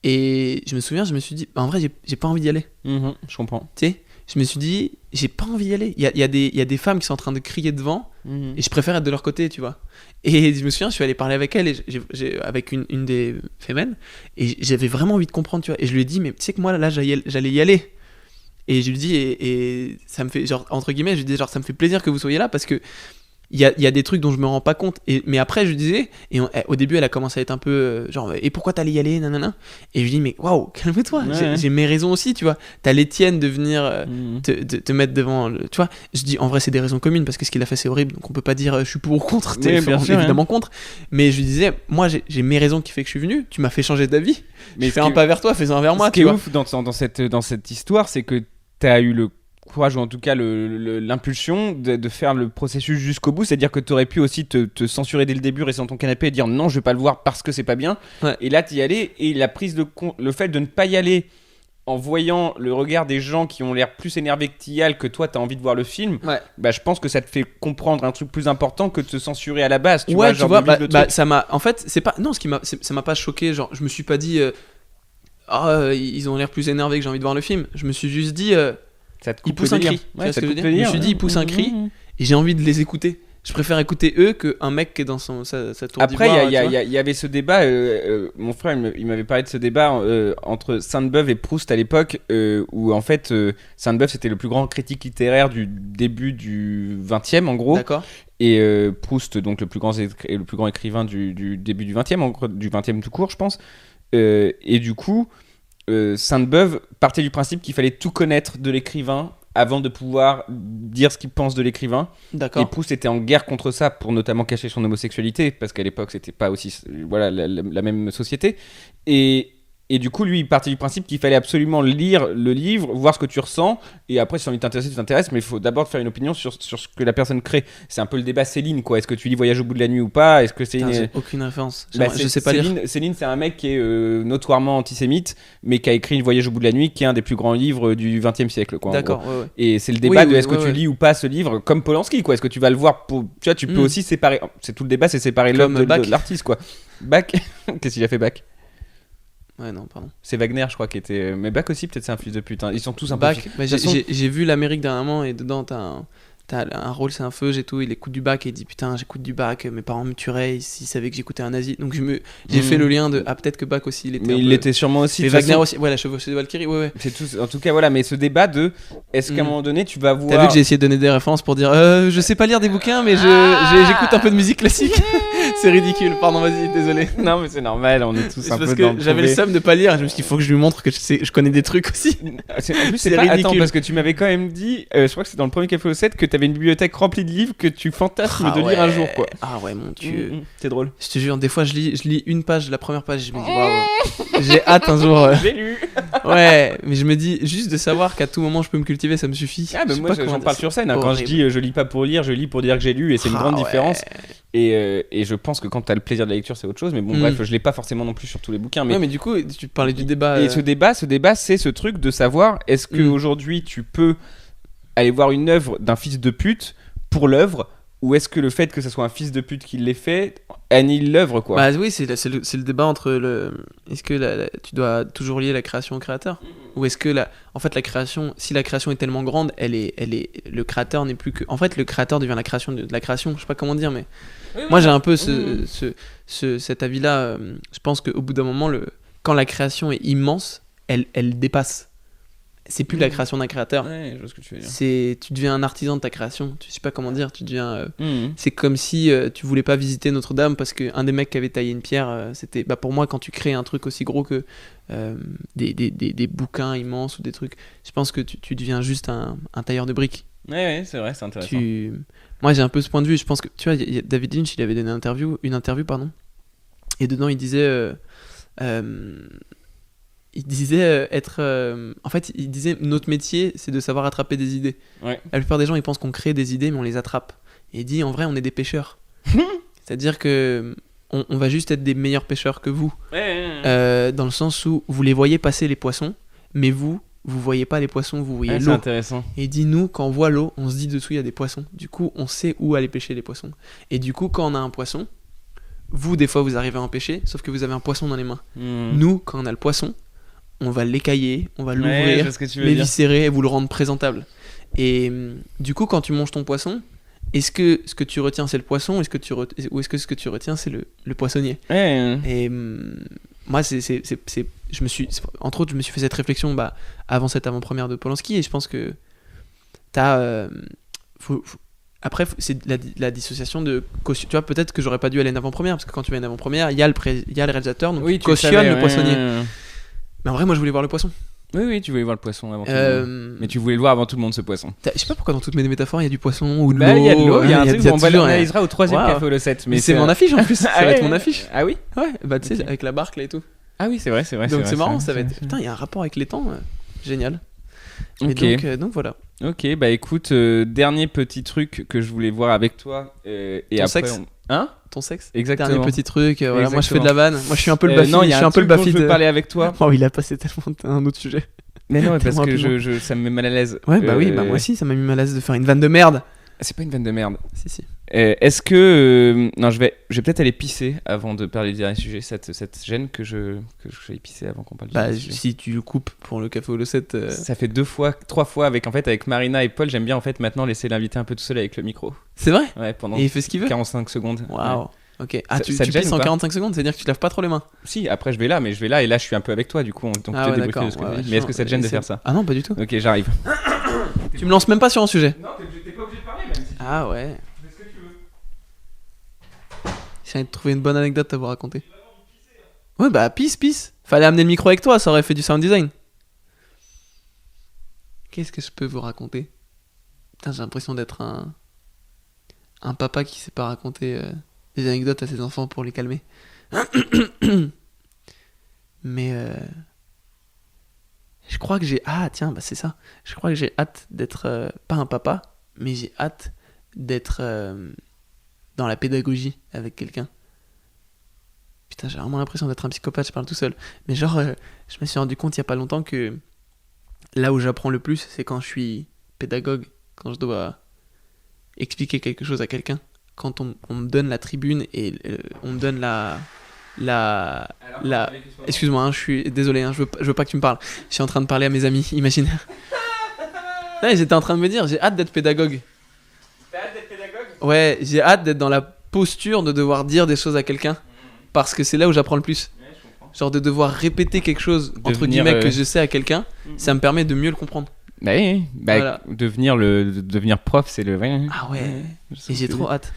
Et je me souviens, je me suis dit, en vrai, j'ai pas envie d'y aller. Je comprends. Tu sais, je me suis dit, j'ai pas envie d'y aller. Il y a des femmes qui sont en train de crier devant, et je préfère être de leur côté, tu vois. Et je me souviens, je suis allé parler avec elle, et avec une des femmes, et j'avais vraiment envie de comprendre, tu vois. Et je lui ai dit, mais tu sais que moi, là, j'allais y aller. Et je lui dis, et ça me fait, genre, entre guillemets, je lui dis, genre, ça me fait plaisir que vous soyez là, parce que il y a des trucs dont je me rends pas compte, mais après je lui disais, et au début elle a commencé à être un peu genre, et pourquoi t'allais y aller, nanana, et je lui dis, mais waouh, calme-toi, j'ai mes raisons aussi, tu vois, t'as les tiennes de venir te mettre devant tu vois. Je dis, en vrai c'est des raisons communes, parce que ce qu'il a fait c'est horrible, donc on peut pas dire je suis pour ou contre, t'es évidemment contre, mais je lui disais, moi j'ai mes raisons qui fait que je suis venu, tu m'as fait changer d'avis, mais fais un pas vers toi, fais-en vers moi, tu vois. Ce qui est ouf dans cette histoire, c'est que t'as eu le courage, ou en tout cas l'impulsion de faire le processus jusqu'au bout, c'est-à-dire que tu aurais pu aussi te censurer dès le début, rester dans ton canapé et dire non, je vais pas le voir parce que c'est pas bien, et là t'y allais, et le fait de ne pas y aller en voyant le regard des gens qui ont l'air plus énervés que t'y ailles, que toi t'as envie de voir le film, bah je pense que ça te fait comprendre un truc plus important que de se censurer à la base, tu vois, ça m'a, en fait, c'est pas, non, ça m'a pas choqué, genre je me suis pas dit ils ont l'air plus énervés que j'ai envie de voir le film, je me suis juste dit il pousse un cri, tu vois ce que je veux dire. Je me suis dit, il pousse un cri et j'ai envie de les écouter. Je préfère écouter eux qu'un mec qui est dans sa tour Après, d'ivoire. il y avait ce débat, mon frère il m'avait parlé de ce débat entre Sainte-Beuve et Proust à l'époque, où en fait Sainte-Beuve c'était le plus grand critique littéraire du début du 20e en gros, D'accord. et Proust donc le plus grand écrivain du début du 20e, en gros, du 20e tout court je pense, et du coup Sainte-Beuve partait du principe qu'il fallait tout connaître de l'écrivain avant de pouvoir dire ce qu'il pense de l'écrivain. D'accord. Et Proust était en guerre contre ça pour notamment cacher son homosexualité, parce qu'à l'époque c'était pas aussi voilà, la même société. Et du coup lui il partait du principe qu'il fallait absolument lire le livre, voir ce que tu ressens, et après si on t'intéresse tu t'intéresses, mais il faut d'abord te faire une opinion sur ce que la personne crée. C'est un peu le débat Céline quoi, est-ce que tu lis Voyage au bout de la nuit ou pas, est-ce que Céline... Putain, j'ai aucune référence. Bah, Je sais pas lire. Céline c'est un mec qui est notoirement antisémite, mais qui a écrit Voyage au bout de la nuit, qui est un des plus grands livres du 20e siècle quoi. D'accord, ouais. Et c'est le débat Oui, de est-ce que ouais, tu ouais. lis ou pas ce livre, comme Polanski quoi, est-ce que tu vas le voir pour... Tu vois, tu peux aussi séparer, c'est tout le débat, c'est séparer Comme l'homme Bach. de l'artiste quoi. Bach, qu'est-ce qu'il a fait Bach? Ouais, non, pardon. C'est Wagner je crois qui était... Mais Bach aussi peut-être c'est un fils de pute, hein. Ils sont tous un Bach, peu... bah, De toute façon- j'ai vu l'Amérique dernièrement et dedans t'as un rôle, c'est un feu et tout. Il écoute du Bach et il dit putain, j'écoute du Bach, mes parents me tueraient s'ils savaient que j'écoutais un nazi. Donc j'ai fait le lien de peut-être que Bach aussi il était. Mais un il peu... l'était sûrement aussi. Et de toute Wagner façon. aussi, ouais, la chevauchée de Valkyrie, ouais. C'est tout, en tout cas voilà, mais ce débat de est-ce qu'à un moment donné tu vas voir... T'as vu que j'ai essayé de donner des références pour dire je sais pas lire des bouquins mais j'écoute un peu de musique classique. C'est ridicule, pardon, vas-y, désolé. Non mais c'est normal, on est tous C'est un parce peu dans que le j'avais le trouvé. seum de pas lire, je me suis dit il faut que je lui montre que je connais des trucs aussi. En plus C'est c'est pas... ridicule. Attends, parce que tu m'avais quand même dit, je crois que c'est dans le premier Café au 7, que t'avais une bibliothèque remplie de livres que tu fantasmes de lire un jour quoi. Ah ouais, mon dieu. C'est drôle. Je te jure, des fois je lis une page, la première page, et je me dis waouh, j'ai hâte un jour. J'ai lu. Ouais, mais je me dis juste de savoir qu'à tout moment je peux me cultiver, ça me suffit. Ah Je mais sais moi pas j'en comment parle dire, sur scène, hein, c'est quand je horrible. dis je lis pas pour lire, je lis pour dire que j'ai lu, et c'est une grande ouais. différence. Et je pense que quand t'as le plaisir de la lecture c'est autre chose, mais bon bref, je l'ai pas forcément non plus sur tous les bouquins. Ouais, mais du coup, tu parlais du débat. Et ce débat c'est ce truc de savoir est-ce qu'aujourd'hui tu peux aller voir une œuvre d'un fils de pute pour l'œuvre, ou est-ce que le fait que ce soit un fils de pute qui l'ait fait annule l'œuvre quoi. Bah oui, c'est le débat entre est-ce que tu dois toujours lier la création au créateur, ou est-ce que en fait la création, si la création est tellement grande, le créateur n'est plus que, en fait le créateur devient la création de la création, je sais pas comment dire, mais moi j'ai un peu cet avis-là. Je pense qu'au bout d'un moment, quand la création est immense, elle dépasse. C'est plus la création d'un créateur. Ouais, je vois ce que tu veux dire. Tu deviens un artisan de ta création. Je sais pas comment dire. Tu deviens. C'est comme si tu voulais pas visiter Notre-Dame parce qu'un des mecs qui avait taillé une pierre, c'était. Bah pour moi, quand tu crées un truc aussi gros que des bouquins immenses ou des trucs, je pense que tu deviens juste un tailleur de briques. Ouais, c'est vrai, c'est intéressant. Moi, j'ai un peu ce point de vue. Je pense que tu vois, David Lynch, il avait donné une interview, pardon. Et dedans, il disait. En fait, il disait notre métier, c'est de savoir attraper des idées. Ouais. La plupart des gens, ils pensent qu'on crée des idées, mais on les attrape. Et il dit, en vrai, on est des pêcheurs. C'est-à-dire que on va juste être des meilleurs pêcheurs que vous. Dans le sens où vous les voyez passer les poissons, mais vous voyez pas les poissons, vous voyez C'est l'eau. intéressant. Et il dit, nous, quand on voit l'eau, on se dit dessous, il y a des poissons. Du coup, on sait où aller pêcher les poissons. Et du coup, quand on a un poisson, vous, des fois, vous arrivez à en pêcher, sauf que vous avez un poisson dans les mains. Nous, quand on a le poisson, on va l'écailler, on va l'ouvrir, l'éviscérer et vous le rendre présentable. Et du coup, quand tu manges ton poisson, est-ce que ce que tu retiens c'est le poisson, ou est-ce que ce que tu retiens c'est le poissonnier? Et moi, entre autres, je me suis fait cette réflexion avant cette avant-première de Polanski, et je pense que après, c'est la dissociation de caution. Tu vois, peut-être que j'aurais pas dû aller à une avant-première, parce que quand tu vas à une avant-première, il y a le réalisateur, donc tu cautionnes le poissonnier. Mais en vrai, moi, je voulais voir le poisson. Oui, tu voulais voir le poisson avant tout le monde. Mais tu voulais le voir avant tout le monde, ce poisson. Je sais pas pourquoi dans toutes mes métaphores, il y a du poisson ou de l'eau. Il y a de l'eau, il y a un truc, on toujours, analysera au troisième Café au 7. Mais c'est mon affiche en plus, ça va être mon affiche. Ah oui? Ouais, bah tu sais, avec la barque là et tout. Ah oui, c'est vrai. Donc c'est marrant, ça va être... Putain, il y a un rapport avec les temps, génial. Et donc voilà. Ok, bah écoute, dernier petit truc que je voulais voir avec toi. Et ton après, sexe. Hein? Ton sexe. Exactement. Dernier petit truc, voilà, moi je Exactement. fais de la vanne. Moi je suis un peu le Bafi. Non, il y a un truc dont je veux de... parler avec toi. Oh, il a passé tellement un autre sujet. Mais non, parce Tellement que rapidement. ça me met mal à l'aise. Ouais, bah oui, bah moi aussi, ça m'a mis mal à l'aise de faire une vanne de merde. C'est pas une vanne de merde. Si. Est-ce que non, je vais peut-être aller pisser avant de parler du dernier sujet. Cette gêne que j'aille pisser avant qu'on parle du Bah, dernier sujet. si tu le coupes pour le café au Lucette. Ça fait 3 fois avec Marina et Paul. J'aime bien en fait maintenant laisser l'invité un peu tout seul avec le micro. C'est vrai? Ouais, pendant Et il fait ce qu'il veut? 45 secondes. Waouh. Ouais. Ok. Ah, Ça tu te gêne pisses ou en pas 45 secondes, c'est-à-dire que tu laves pas trop les mains. Si, après je vais là et là je suis un peu avec toi du coup. Donc Ah tu ouais, te d'accord. de ce que Ouais, je dis. ouais, Mais est-ce que ça te gêne de c'est- faire ça? Ah non, pas du tout. Ok, j'arrive. Tu me lances même pas sur un sujet. Non, t'es pas obligé de parler même si Ah ouais. tu fais ce que tu veux. J'ai envie de trouver une bonne anecdote à vous raconter. Ouais, bah, pisse. Fallait amener le micro avec toi, ça aurait fait du sound design. Qu'est-ce que je peux vous raconter? Putain, j'ai l'impression d'être un papa qui sait pas raconter des anecdotes à ses enfants pour les calmer. Mais je crois que j'ai... Ah, tiens, bah c'est ça. Je crois que j'ai hâte d'être... pas un papa, mais j'ai hâte d'être dans la pédagogie avec quelqu'un. Putain, j'ai vraiment l'impression d'être un psychopathe, je parle tout seul. Mais genre, je me suis rendu compte il y a pas longtemps que là où j'apprends le plus, c'est quand je suis pédagogue, quand je dois expliquer quelque chose à quelqu'un. Quand on me donne la tribune et on me donne Excuse-moi, hein, je suis désolé, hein, je veux pas que tu me parles. Je suis en train de parler à mes amis imaginaires. Ouais, j'étais en train de me dire, j'ai hâte d'être pédagogue. T'as hâte d'être pédagogue? Ouais, j'ai hâte d'être dans la posture de devoir dire des choses à quelqu'un. Parce que c'est là où j'apprends le plus. Ouais, je comprends. Genre de devoir répéter quelque chose, entre Devenir, guillemets, que je sais à quelqu'un, ça me permet de mieux le comprendre. Bah oui, Voilà. devenir prof, c'est le vrai. Ah ouais, Je sais et j'ai ce que trop c'est. hâte.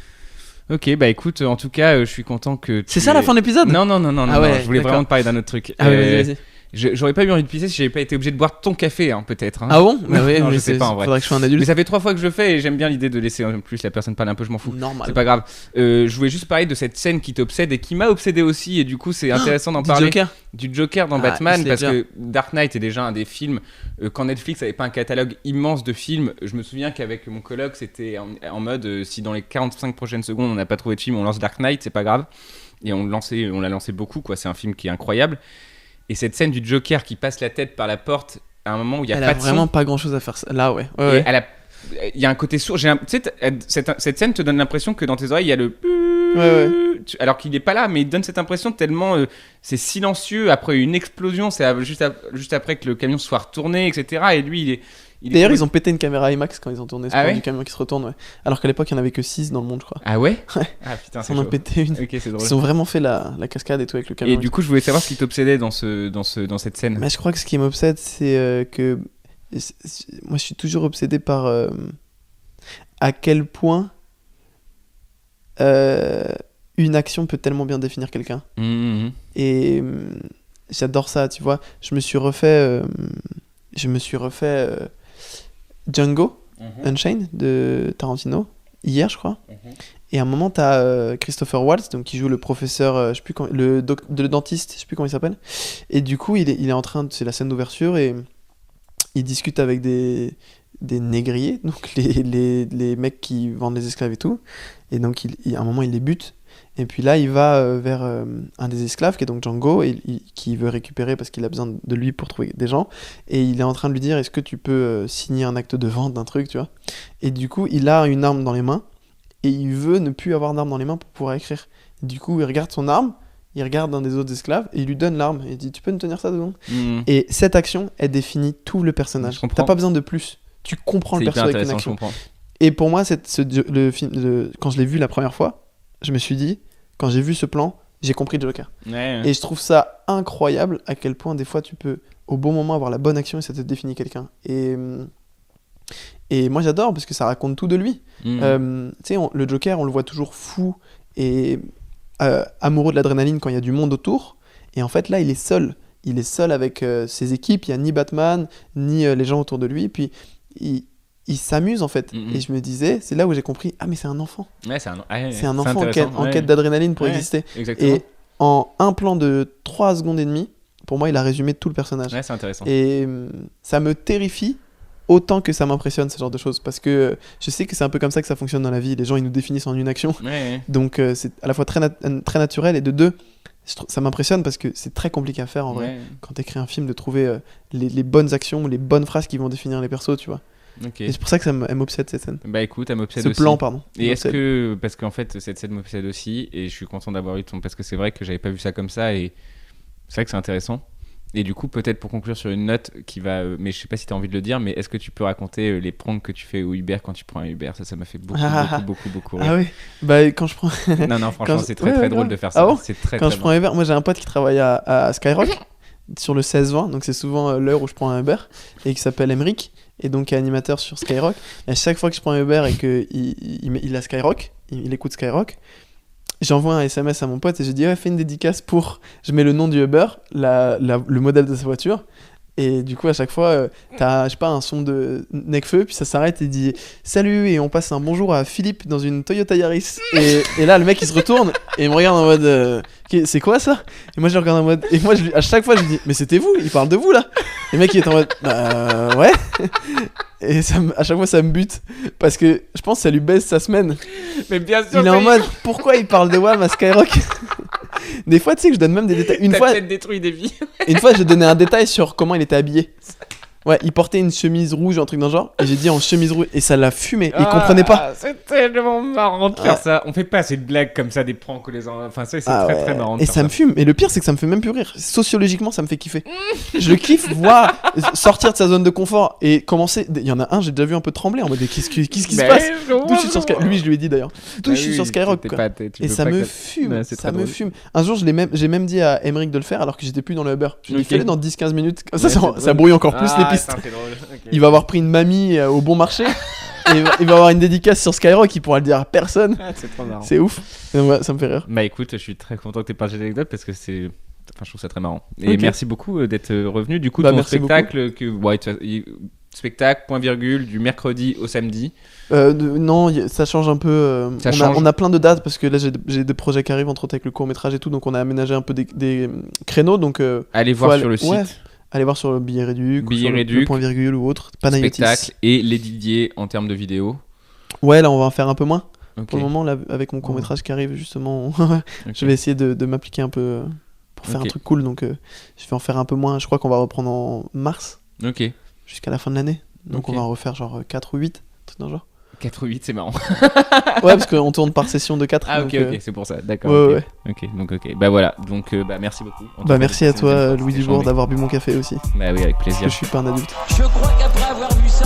Ok, bah écoute, en tout cas, je suis content que. C'est ça la fin de l'épisode? Non, Ah ouais, je voulais d'accord. vraiment te parler d'un autre truc. Ah ouais, vas-y. J'aurais pas eu envie de pisser si j'avais pas été obligé de boire ton café, hein, peut-être. Hein. Ah bon? Bah ouais, Non, mais je sais pas en vrai. faudrait que je sois un Mais adulte. ça fait 3 fois que je le fais et j'aime bien l'idée de laisser en plus la personne parler un peu, je m'en fous. Normal. C'est pas grave. Je voulais juste parler de cette scène qui t'obsède et qui m'a obsédé aussi, et du coup, c'est intéressant d'en Du parler. Joker. Du Joker dans Ah, Batman, Heath parce Ledger. que Dark Knight est déjà un des films. Quand Netflix avait pas un catalogue immense de films, je me souviens qu'avec mon coloc, c'était en mode si dans les 45 prochaines secondes on n'a pas trouvé de film, on lance Dark Knight, c'est pas grave. Et on l'a lancé beaucoup, quoi. C'est un film qui est incroyable. Et cette scène du Joker qui passe la tête par la porte à un moment où il y a Elle pas a de vraiment son. pas grand chose à faire ça. Là, ouais. Et Ouais. il y a un côté sourd. Tu sais, cette scène te donne l'impression que dans tes oreilles il y a le. Ouais. Alors qu'il n'est pas là, mais il donne cette impression tellement c'est silencieux. Après une explosion, c'est juste après que le camion soit retourné, etc. Et lui, il est. D'ailleurs, ils ont pété une caméra IMAX quand ils ont tourné ce Ah plan ouais du camion qui se retourne, ouais. Alors qu'à l'époque, il y en avait que 6 dans le monde, je crois. Ah ouais. Ouais. Ah putain, Ils c'est en ont chaud. pété une. Ok, c'est drôle. Ils ont vraiment fait la cascade et tout avec le camion. Et du coup, je voulais savoir ce qui t'obsédait dans cette scène. Mais je crois que ce qui m'obsède, c'est que moi, je suis toujours obsédé par à quel point une action peut tellement bien définir quelqu'un. Mhm. Et j'adore ça, tu vois. Je me suis refait Django Unchained de Tarantino hier, je crois. Et à un moment, t'as Christopher Waltz, donc qui joue le professeur, je sais plus le dentiste, je sais plus comment il s'appelle. Et du coup, il est en train, c'est la scène d'ouverture et il discute avec des négriers, donc les mecs qui vendent les esclaves et tout. Et donc, à un moment, il les bute. Et puis là, il va vers un des esclaves, qui est donc Django, et qui veut récupérer parce qu'il a besoin de lui pour trouver des gens. Et il est en train de lui dire, est-ce que tu peux signer un acte de vente d'un truc, tu vois. Et du coup, il a une arme dans les mains, et il veut ne plus avoir d'arme dans les mains pour pouvoir écrire. Du coup, il regarde son arme, il regarde un des autres esclaves, et il lui donne l'arme. Et il dit, tu peux me tenir ça 2 secondes ? Mhm. Et cette action, elle définit tout le personnage. Je comprends. T'as pas besoin de plus. Tu comprends C'est le hyper personnage avec une intéressant, je action. comprends. Et pour moi, le film, quand je l'ai vu la première fois, je me suis dit, quand j'ai vu ce plan, j'ai compris Joker. Ouais. Et je trouve ça incroyable à quel point des fois tu peux au bon moment avoir la bonne action et ça te définit quelqu'un. Et moi j'adore parce que ça raconte tout de lui. Mhm. Tu sais, le Joker, on le voit toujours fou et amoureux de l'adrénaline quand il y a du monde autour. Et en fait là, il est seul. Il est seul avec ses équipes. Il n'y a ni Batman, ni les gens autour de lui. Puis il s'amuse en fait. Mhm. Et je me disais, c'est là où j'ai compris, ah mais c'est un enfant. Ouais, c'est un enfant en intéressant, ouais. quête d'adrénaline pour Ouais. exister. Exactement. Et en un plan de 3 secondes et demie, pour moi, il a résumé tout le personnage. Ouais, c'est intéressant. Et ça me terrifie autant que ça m'impressionne, ce genre de choses. Parce que je sais que c'est un peu comme ça que ça fonctionne dans la vie. Les gens, ils nous définissent en une action. Ouais. Donc c'est à la fois très naturel et de deux, ça m'impressionne parce que c'est très compliqué à faire en vrai. Ouais. Quand t'écris un film, de trouver les bonnes actions, les bonnes phrases qui vont définir les persos, tu vois. Ok. Et c'est pour ça que elle m'obsède cette scène. Bah écoute, elle m'obsède Ce aussi. plan, pardon. Et est-ce m'obsède. que, parce qu'en fait cette scène m'obsède aussi, et je suis content d'avoir eu ton, parce que c'est vrai que j'avais pas vu ça comme ça, et c'est vrai que c'est intéressant. Et du coup, peut-être pour conclure sur une note qui va, mais je sais pas si t'as envie de le dire, mais est-ce que tu peux raconter les pranks que tu fais au Uber quand tu prends un Uber? Ça m'a fait beaucoup rire. Ah oui. Bah quand je prends. Non, franchement, Quand- c'est très ouais, très ouais, drôle grave. de faire ça. Ah bon C'est très Quand très je prends un Uber, moi j'ai un pote qui travaille à Skyrock sur le 16-20, donc c'est souvent l'heure où je prends un Uber, et qui s'appelle Emric, et donc qui est animateur sur Skyrock. Et à chaque fois que je prends un Uber et qu'il a Skyrock, il écoute Skyrock, j'envoie un SMS à mon pote et je dis ouais, fais une dédicace pour. Je mets le nom du Uber, le modèle de sa voiture. Et du coup, à chaque fois, t'as, je sais pas, un son de Necfeu, puis ça s'arrête et il dit salut, et on passe un bonjour à Philippe dans une Toyota Yaris. Et là, le mec il se retourne et il me regarde en mode c'est quoi ça? Et moi je le regarde en mode. Et moi à chaque fois je lui dis mais c'était vous, il parle de vous là. Et le mec il est en mode ouais. Et à chaque fois ça me bute parce que je pense que ça lui baisse sa semaine. Mais bien sûr, Il est en mode pourquoi il parle de WAM à Skyrock? Des fois tu sais que je donne même des détails. Une fois détruit des vies. j'ai donné un détail sur comment il était habillé. Ouais, il portait une chemise rouge, un truc dans le genre, et j'ai dit en chemise rouge, et ça l'a fumé, il comprenait pas. C'est tellement marrant de faire ça. On fait pas assez de blagues comme ça, des pranks ou les enfin ça c'est très marrant de Et faire ça me fume, et le pire c'est que ça me fait même plus rire. Sociologiquement, ça me fait kiffer. Je le kiffe voir sortir de sa zone de confort et commencer. Il y en a un, j'ai déjà vu un peu trembler en mode qu'est-ce qui se passe? D'où je suis sur Skyrock. Lui, je lui ai dit d'ailleurs. D'où je suis sur Skyrock. Quoi. Et ça me fume, Ouais, c'est ça très me drôle. fume. Un jour, j'ai même dit à Emric de le faire alors que j'étais plus dans le Uber. Je lui ai dit Ok. fais-le dans 10-15 minutes. Comme Ouais, ça, c'est ça drôle. brouille encore plus les pistes. C'est drôle. Ok. Il va avoir pris une mamie au bon marché. Et il va avoir une dédicace sur Skyrock, il pourra le dire à personne. C'est trop marrant. C'est ouf. Et donc, ouais, ça me fait rire. Bah écoute, je suis très content que tu aies partagé l'anecdote parce que c'est. Enfin, je trouve ça très marrant. Et Ok. merci beaucoup d'être revenu. Du coup, Bah, ton merci spectacle, spectacle, point virgule, du mercredi au samedi. Non, ça change un peu. Ça change. On a plein de dates parce que là j'ai des projets qui arrivent entre autres avec le court métrage et tout, donc on a aménagé un peu des créneaux. Donc Allez faut voir aller- sur le site. ouais, allez voir sur le billet réduc, ou Billet sur le réduc, point virgule ou autre. Panayotis. Spectacle et les Didier en termes de vidéo. Ouais, là on va en faire un peu moins. Ok. Pour le moment, là avec mon court métrage qui arrive justement, Ok. je vais essayer de m'appliquer un peu pour faire Ok. un truc cool. Donc je vais en faire un peu moins. Je crois qu'on va reprendre en mars Ok. jusqu'à la fin de l'année. Donc Ok. on va en refaire genre 4 ou 8, un truc dans le genre. 4 ou 8, c'est marrant. Ouais, parce qu'on tourne par session de 4. Ah, donc, ok, c'est pour ça. D'accord. ouais, ok. Ok, donc, bah voilà. Donc, bah merci beaucoup. En tout Bah cas, merci à c'était une toi fois, Louis c'était Dubourg chambé. d'avoir bu mon café aussi. Bah oui, avec Parce plaisir. que je suis pas un adulte. Je crois qu'après avoir vu ça,